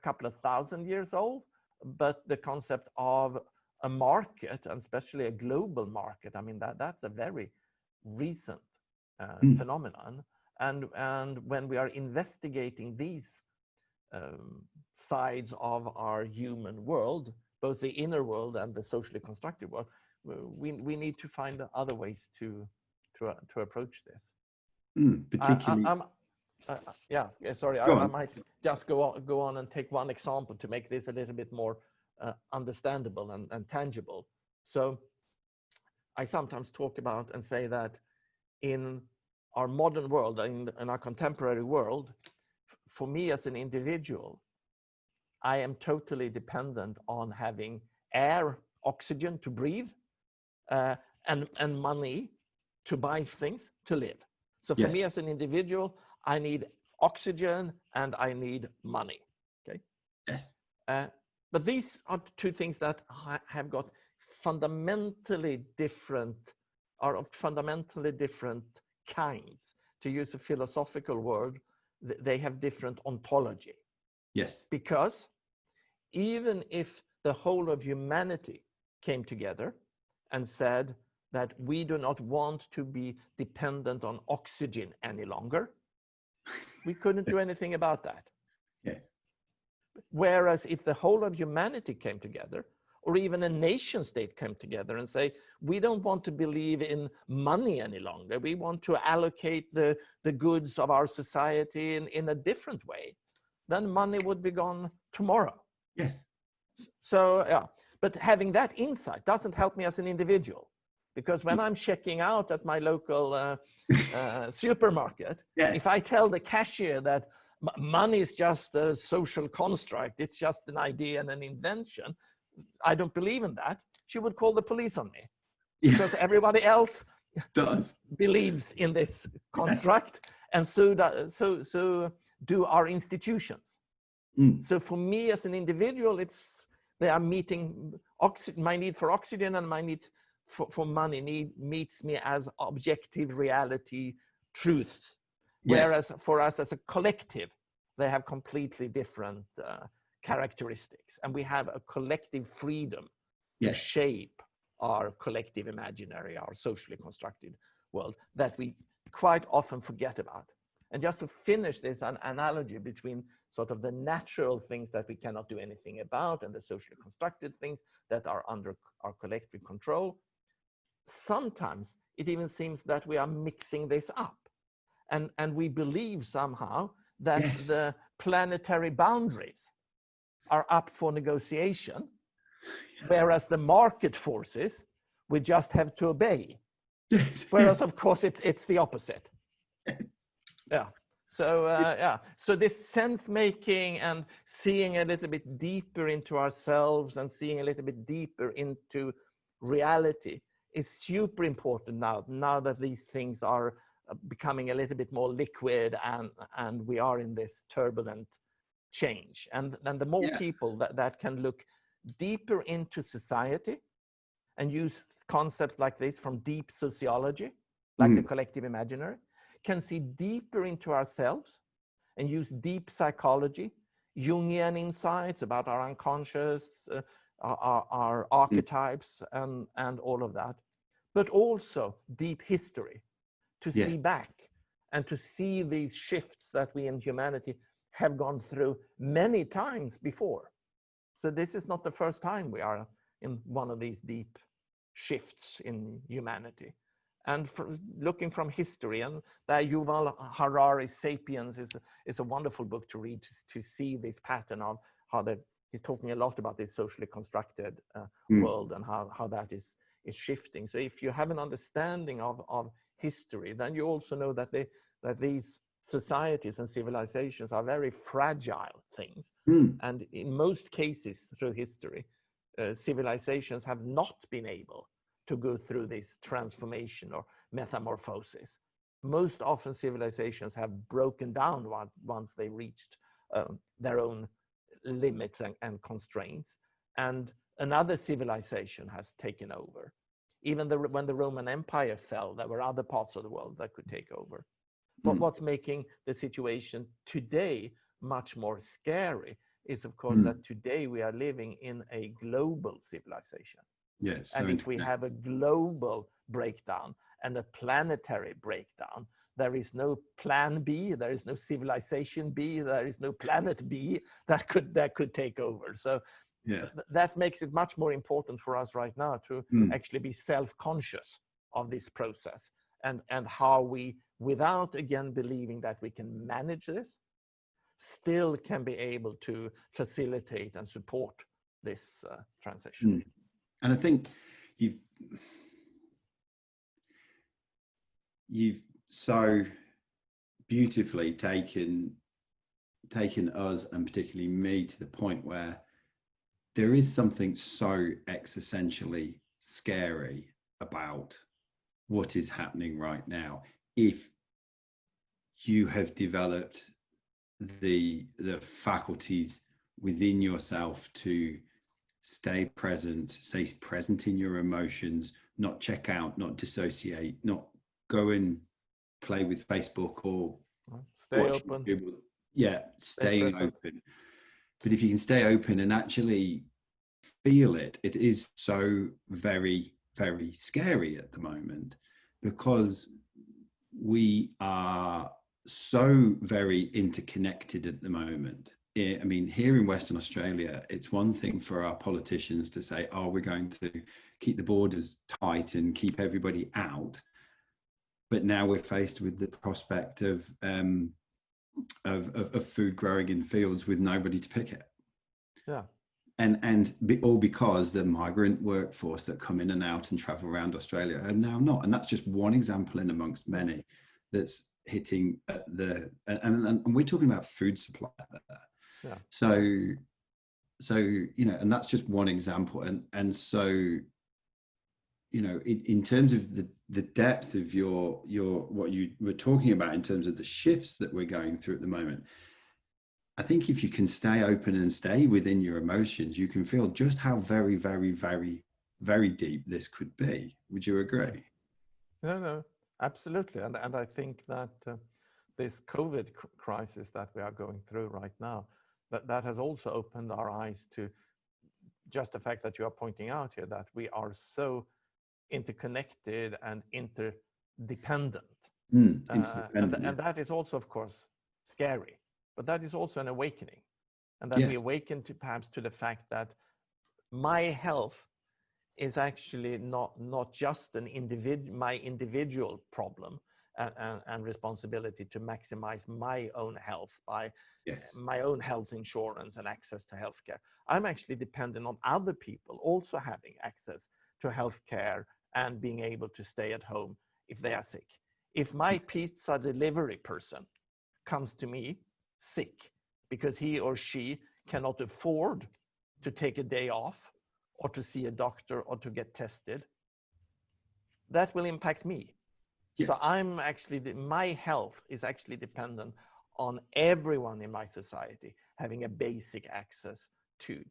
couple of 1,000 years old, but the concept of a market, and especially a global market, I mean, that's a very recent phenomenon. And when we are investigating these sides of our human world, both the inner world and the socially constructed world, we need to find other ways to approach this. Particularly. Sorry, I might just go on and take one example to make this a little bit more understandable and tangible. So I sometimes talk about and say that in our modern world, in our contemporary world, for me as an individual, I am totally dependent on having air, oxygen to breathe, and money to buy things to live. So for me as an individual, I need oxygen and I need money. Okay. Yes. But these are two things that have got fundamentally different kinds. To use a philosophical word, they have different ontology. Yes. Because even if the whole of humanity came together and said that we do not want to be dependent on oxygen any longer, we couldn't do anything about that. Yeah. Whereas if the whole of humanity came together, or even a nation state came together and say, we don't want to believe in money any longer, we want to allocate the goods of our society in a different way, then money would be gone tomorrow. Yes. So, yeah, but having that insight doesn't help me as an individual, because when I'm checking out at my local supermarket, if I tell the cashier that money is just a social construct, it's just an idea and an invention, I don't believe in that, she would call the police on me. Because everybody else believes in this construct, and so do our institutions. So for me as an individual, they are meeting my need for oxygen and my need for money meets me as objective reality truths. Whereas for us as a collective, they have completely different characteristics, and we have a collective freedom to shape our collective imaginary, our socially constructed world that we quite often forget about. And just to finish this, an analogy between sort of the natural things that we cannot do anything about and the socially constructed things that are under our collective control, sometimes it even seems that we are mixing this up, and we believe somehow that the planetary boundaries are up for negotiation, whereas the market forces we just have to obey. Whereas of course it's the opposite. So this sense making and seeing a little bit deeper into ourselves and seeing a little bit deeper into reality is super important now that these things are becoming a little bit more liquid and we are in this turbulent change. And the more people that can look deeper into society and use concepts like this from deep sociology, like the collective imaginary, can see deeper into ourselves and use deep psychology, Jungian insights about our unconscious, our archetypes and all of that, but also deep history to see back and to see these shifts that we in humanity have gone through many times before. So this is not the first time we are in one of these deep shifts in humanity. And looking from history, and that Yuval Harari's *Sapiens* is a wonderful book to read to see this pattern of how he's talking a lot about this socially constructed world and how that is shifting. So if you have an understanding of history, then you also know that these societies and civilizations are very fragile things. And in most cases through history, civilizations have not been able to go through this transformation or metamorphosis. Most often civilizations have broken down once they reached their own limits and constraints, and another civilization has taken over. Even when the Roman Empire fell, there were other parts of the world that could take over. But what's making the situation today much more scary is, of course, that today we are living in a global civilization. Yes. And if we have a global breakdown and a planetary breakdown, there is no plan B, there is no civilization B, there is no planet B that could take over. So that makes it much more important for us right now to actually be self-conscious of this process, and how we, without again believing that we can manage this, still can be able to facilitate and support this transition. And I think you've so beautifully taken us, and particularly me, to the point where there is something so existentially scary about what is happening right now. If you have developed the faculties within yourself to stay present in your emotions, not check out, not dissociate, not go and play with Facebook or stay open. YouTube. Staying open. But if you can stay open and actually feel it, it is so very, very scary at the moment, because we are so very interconnected at the moment. I mean, here in Western Australia, it's one thing for our politicians to say, oh, we're going to keep the borders tight and keep everybody out. But now we're faced with the prospect of food growing in fields with nobody to pick it. Yeah. All because the migrant workforce that come in and out and travel around Australia are now not. And that's just one example in amongst many that's hitting and we're talking about food supply there. Yeah. So and that's just one example. And so, in terms of the depth of your what you were talking about in terms of the shifts that we're going through at the moment, I think if you can stay open and stay within your emotions, you can feel just how very, very, very, very deep this could be. Would you agree? No, absolutely. And I think that this COVID crisis that we are going through right now, that has also opened our eyes to just the fact that you are pointing out here, that we are so interconnected and interdependent. And that is also, of course, scary. But that is also an awakening, and that we awaken to perhaps to the fact that my health is actually not just my individual problem and responsibility to maximize my own health by my own health insurance and access to healthcare. I'm actually dependent on other people also having access to healthcare and being able to stay at home if they are sick. If my pizza delivery person comes to me sick because he or she cannot afford to take a day off or to see a doctor or to get tested, that will impact me. So I'm actually, my health is actually dependent on everyone in my society having a basic access to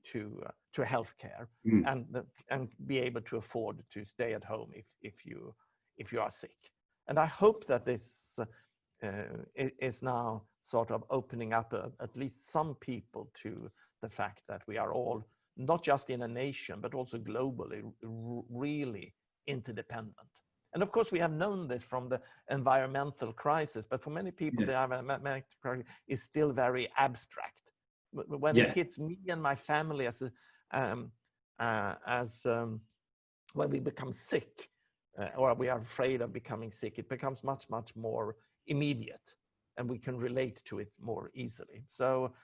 healthcare and be able to afford to stay at home if you are sick. And I hope that this is now sort of opening up at least some people to the fact that we are all, not just in a nation, but also globally, really interdependent. And of course, we have known this from the environmental crisis, but for many people, the environmental crisis is still very abstract. When it hits me and my family when we become sick, or we are afraid of becoming sick, it becomes much, much more immediate, and we can relate to it more easily. So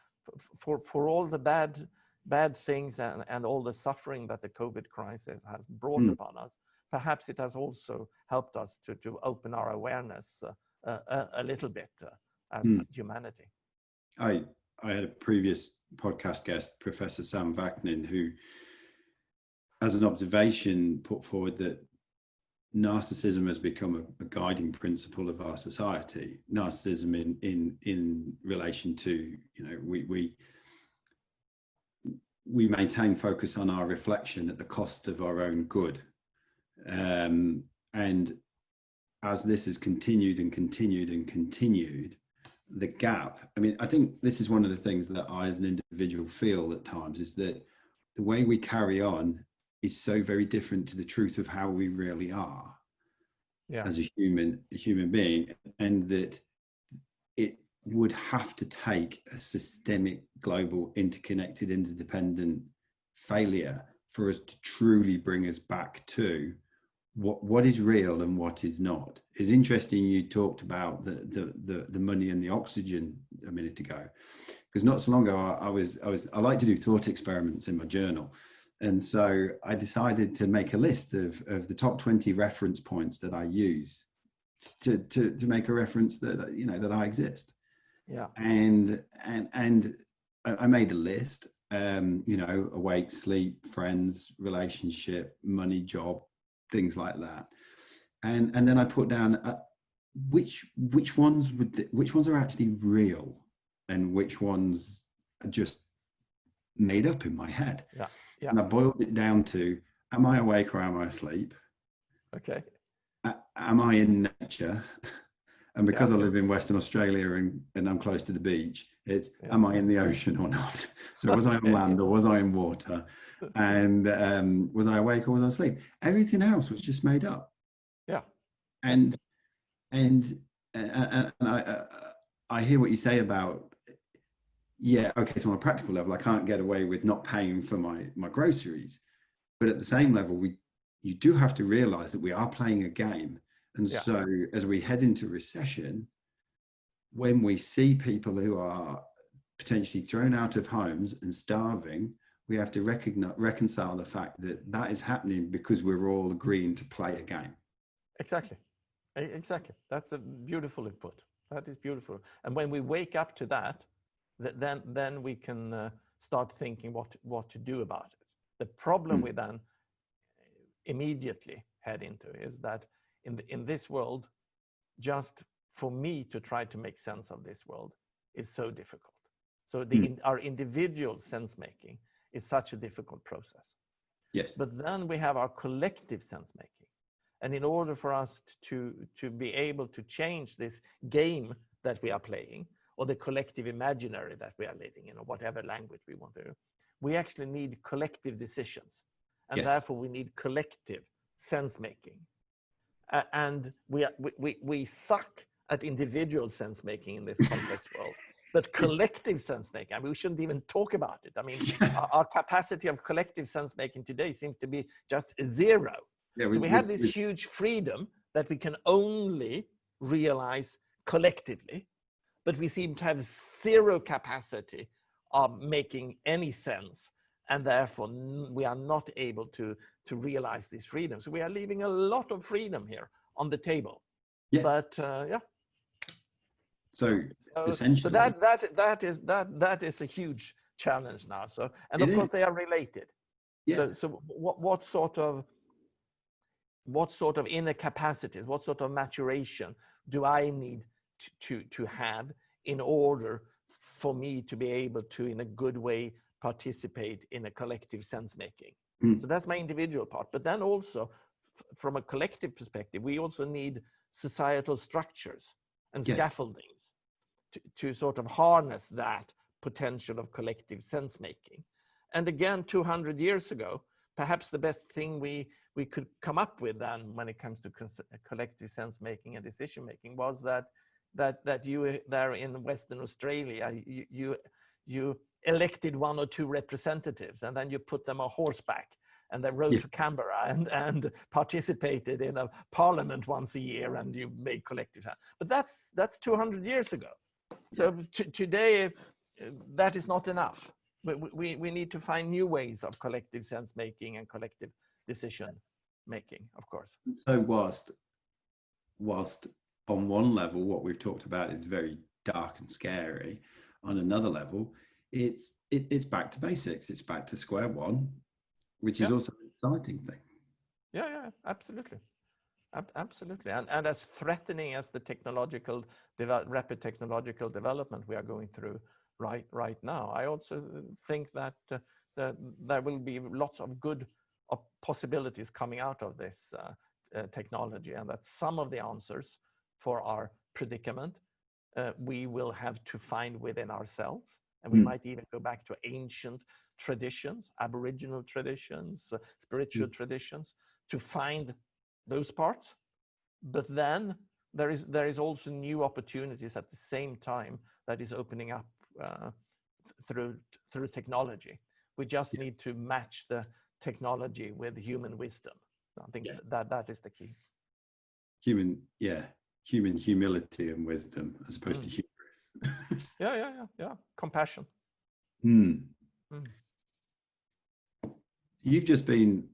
for all the bad things and all the suffering that the COVID crisis has brought upon us, perhaps it has also helped us to open our awareness a little bit as humanity. I had a previous podcast guest, Professor Sam Vaknin, who, as an observation, put forward that narcissism has become a guiding principle of our society. Narcissism in relation to, we maintain focus on our reflection at the cost of our own good. And as this has continued and continued and continued, the gap, I think this is one of the things that I as an individual feel at times, is that the way we carry on is so very different to the truth of how we really are. as a human being, and that it would have to take a systemic, global, interconnected, interdependent failure for us to truly bring us back to what is real and what is not. It's interesting you talked about the money and the oxygen a minute ago, because not so long ago I like to do thought experiments in my journal, and so I decided to make a list of the top 20 reference points that I use to make a reference that, you know, that I exist. Yeah. And I made a list, you know, awake, sleep, friends, relationship, money, job, things like that. And then I put down which ones are actually real and which ones are just made up in my head. Yeah. Yeah. And I boiled it down to, am I awake or am I asleep? Okay. Am I in nature? And because I live in Western Australia and I'm close to the beach, it's, am I in the ocean or not? So was I on land or was I in water? And was I awake or was I asleep? Everything else was just made up. Yeah. And I hear what you say about, yeah, okay, so on a practical level, I can't get away with not paying for my groceries. But at the same level, you do have to realize that we are playing a game. And so as we head into recession, when we see people who are potentially thrown out of homes and starving, we have to reconcile the fact that that is happening because we're all agreeing to play a game. Exactly. Exactly. That's a beautiful input. That is beautiful. And when we wake up to that, then we can start thinking what to do about it. The problem we then immediately head into is that in this world, just for me to try to make sense of this world is so difficult. So our individual sense making is such a difficult process. Yes. But then we have our collective sense making. And in order for us to be able to change this game that we are playing, or the collective imaginary that we are living in, or whatever language we want to do, we actually need collective decisions. And therefore we need collective sense making. And we suck at individual sense making in this complex world. But collective sense making, I mean, we shouldn't even talk about it. I mean, our capacity of collective sense making today seems to be just zero. Yeah, so we have this huge freedom that we can only realize collectively, but we seem to have zero capacity of making any sense, and therefore we are not able to realize this freedom. So we are leaving a lot of freedom here on the table. Yeah. But So essentially, that is a huge challenge now. So, and of course they are related. Yeah. So what sort of inner capacities, what sort of maturation do I need to have in order for me to be able to, in a good way, participate in a collective sense making? So that's my individual part. But then also, from a collective perspective, we also need societal structures and scaffoldings to sort of harness that potential of collective sense making. And again, 200 years ago, perhaps the best thing we could come up with then when it comes to collective sense making and decision making was that you there in Western Australia, you elected 1 or 2 representatives, and then you put them on horseback and they rode to Canberra and participated in a parliament once a year, and you made collective sense. But that's 200 years ago. So today, that is not enough. We need to find new ways of collective sense making and collective decision making, of course. So whilst on one level, what we've talked about is very dark and scary, on another level, it's back to basics. It's back to square one, which is also an exciting thing. Yeah, absolutely. Absolutely. And as threatening as the rapid technological development we are going through right now, I also think that there will be lots of good possibilities coming out of this technology, and that some of the answers for our predicament we will have to find within ourselves. And we might even go back to ancient traditions, Aboriginal traditions, spiritual traditions, to find those parts. But then there is also new opportunities at the same time that is opening up through technology. We just need to match the technology with human wisdom. I think that is the key. Human humility and wisdom as opposed to hubris. Yeah. Compassion. You've just been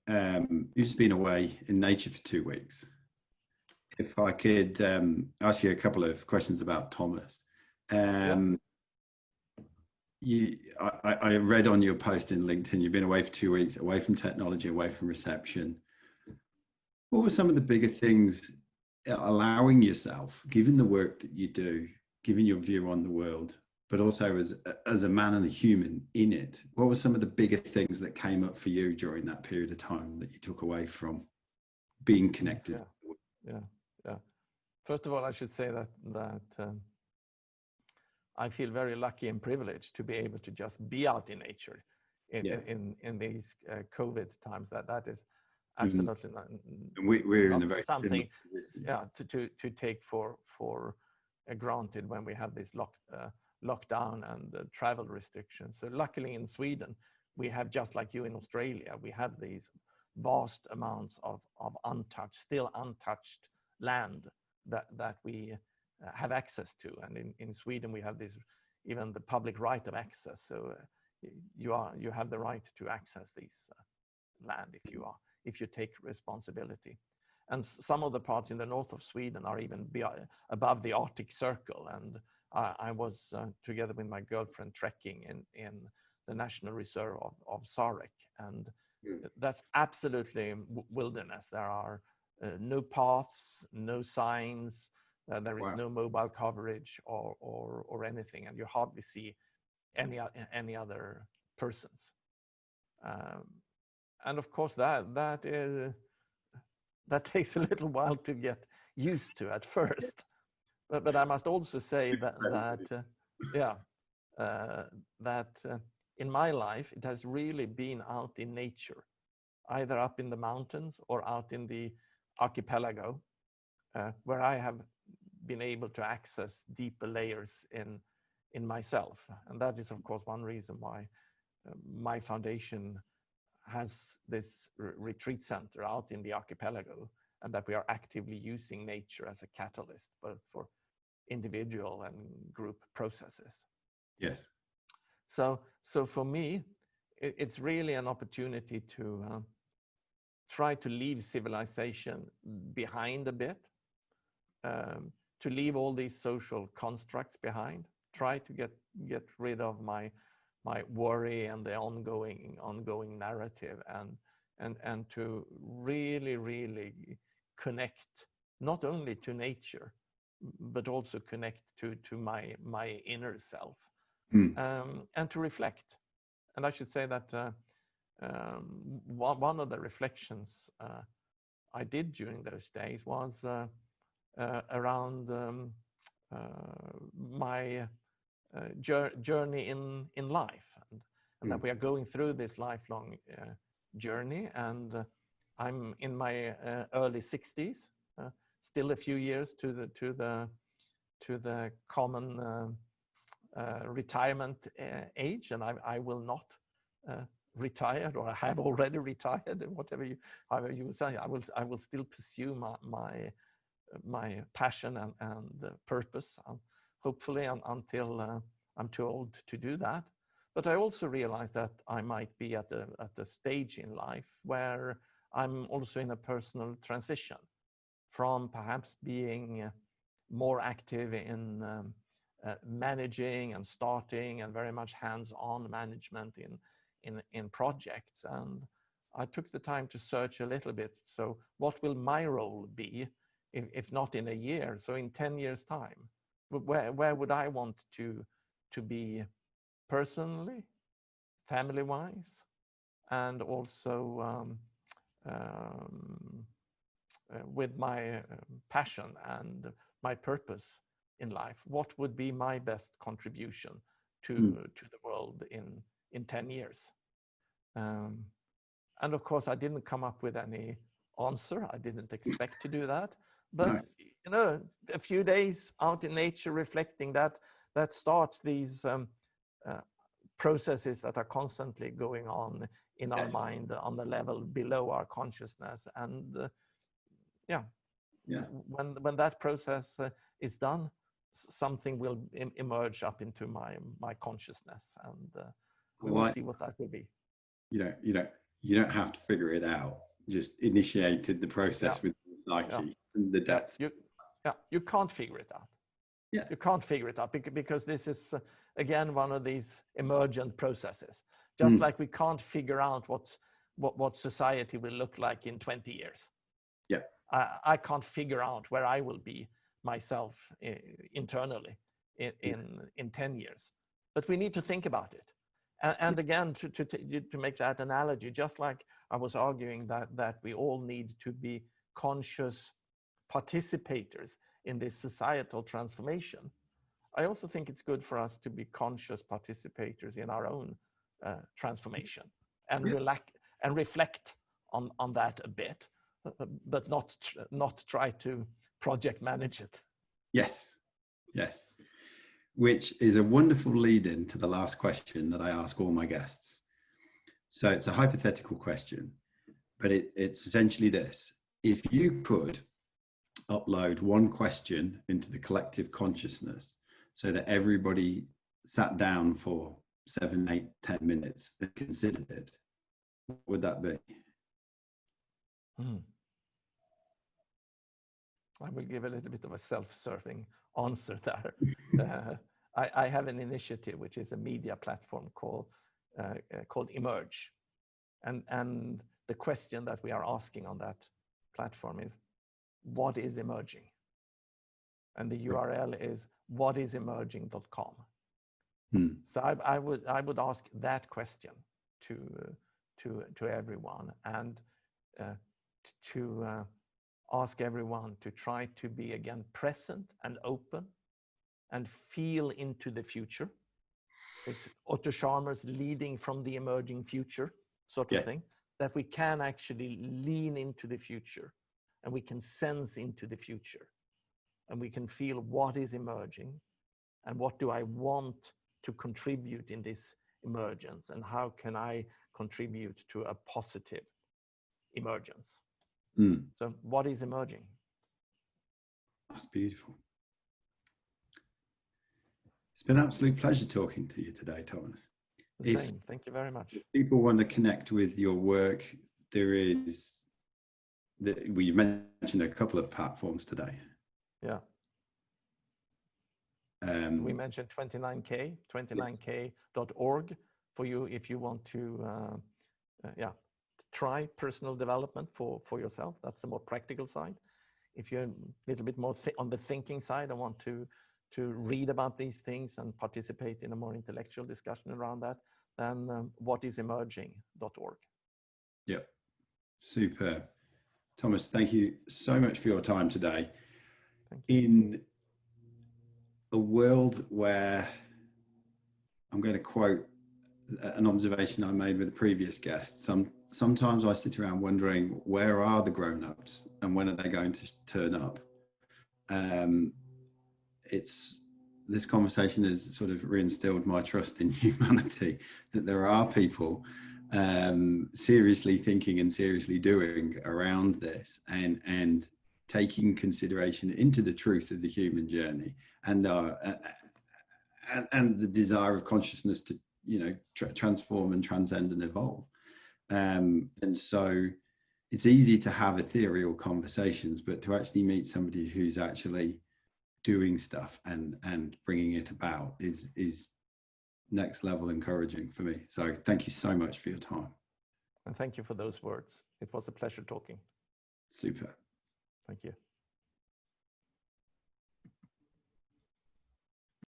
away in nature for 2 weeks. If I could ask you a couple of questions about Thomas. I read on your post in LinkedIn, you've been away for 2 weeks, away from technology, away from reception. What were some of the bigger things allowing yourself, given the work that you do, given your view on the world, but also as a man and a human in it, what were some of the bigger things that came up for you during that period of time that you took away from being connected? Yeah. First of all, I should say that I feel very lucky and privileged to be able to just be out in nature in these COVID times. That is absolutely we're not in a very something to take for granted when we have this lockdown and travel restrictions. So luckily in Sweden, we have, just like you in Australia, we have these vast amounts of still untouched land that we have access to. And in Sweden, we have this, even the public right of access. So you have the right to access these land if you take responsibility. And some of the parts in the north of Sweden are even above the Arctic Circle. And I was together with my girlfriend trekking in the National Reserve of Sarek. And that's absolutely wilderness. There are no paths, no signs. There is no mobile coverage or anything, and you hardly see any other persons. And of course, that takes a little while to get used to at first. But I must also say that in my life, it has really been out in nature, either up in the mountains or out in the archipelago, where I have been able to access deeper layers in myself. And that is, of course, one reason why my foundation has this retreat center out in the archipelago, and that we are actively using nature as a catalyst, both for individual and group processes. Yes. So for me, it's really an opportunity to try to leave civilization behind a bit, to leave all these social constructs behind, try to get rid of my worry and the ongoing narrative, and to really connect not only to nature, but also connect to my inner self, and to reflect. And I should say that one of the reflections I did during those days was around my journey in life, and that we are going through this lifelong journey. And I'm in my early 60s, still a few years to the common retirement age, and I will not retire, or I have already retired, however you would say. I will still pursue my passion and purpose, hopefully until I'm too old to do that. But I also realize that I might be at the stage in life where I'm also in a personal transition from perhaps being more active in managing and starting and very much hands-on management in projects. And I took the time to search a little bit. So what will my role be, if not in a year, so in 10 years time? Where would I want to be personally, family-wise, and also with my passion and my purpose in life? What would be my best contribution to the world in 10 years? And of course, I didn't come up with any answer. I didn't expect to do that. But, No. you know, a few days out in nature reflecting that starts these processes that are constantly going on in our mind on the level below our consciousness. And when that process is done, something will emerge up into my consciousness, and we'll see what that will be. You don't have to figure it out. Just initiated the process with the psyche and the depths. You can't figure it out. Yeah. You can't figure it out because this is again one of these emergent processes. Just like we can't figure out what society will look like in 20 years. Yeah. I can't figure out where I will be myself internally in 10 years. But we need to think about it. And again, to make that analogy, just like I was arguing that we all need to be conscious participators in this societal transformation, I also think it's good for us to be conscious participators in our own transformation and reflect on that a bit, but not try to project manage it. Yes. Which is a wonderful lead-in to the last question that I ask all my guests. So it's a hypothetical question, but it's essentially this. If you could upload one question into the collective consciousness so that everybody sat down for 7, 8, 10 minutes and considered it, what would that be? I will give a little bit of a self-serving answer there. I have an initiative which is a media platform called Emerge, and the question that we are asking on that platform is, what is emerging? And the URL is whatisemerging.com. So I would ask that question to everyone, and to ask everyone to try to be again present and open and feel into the future. It's Otto Scharmer's leading from the emerging future sort of thing, that we can actually lean into the future and we can sense into the future and we can feel what is emerging and what do I want to contribute in this emergence and how can I contribute to a positive emergence. So what is emerging? That's beautiful. It's been an absolute pleasure talking to you today, Thomas. Same. Thank you very much. If people want to connect with your work, we mentioned a couple of platforms today. Yeah. So we mentioned 29k.org for you if you want to try personal development for yourself. That's the more practical side. If you're a little bit more on the thinking side and want to read about these things and participate in a more intellectual discussion around that, then whatisemerging.org. Yeah, superb. Thomas, thank you so much for your time today. In a world where, I'm going to quote an observation I made with a previous guest, sometimes I sit around wondering, where are the grown-ups and when are they going to turn up? This conversation has sort of reinstilled my trust in humanity, that there are people seriously thinking and seriously doing around this and taking consideration into the truth of the human journey and the desire of consciousness to transform and transcend and evolve. And so it's easy to have ethereal conversations, but to actually meet somebody who's actually doing stuff and bringing it about is next level encouraging for me. So thank you so much for your time. And thank you for those words. It was a pleasure talking. Super. Thank you.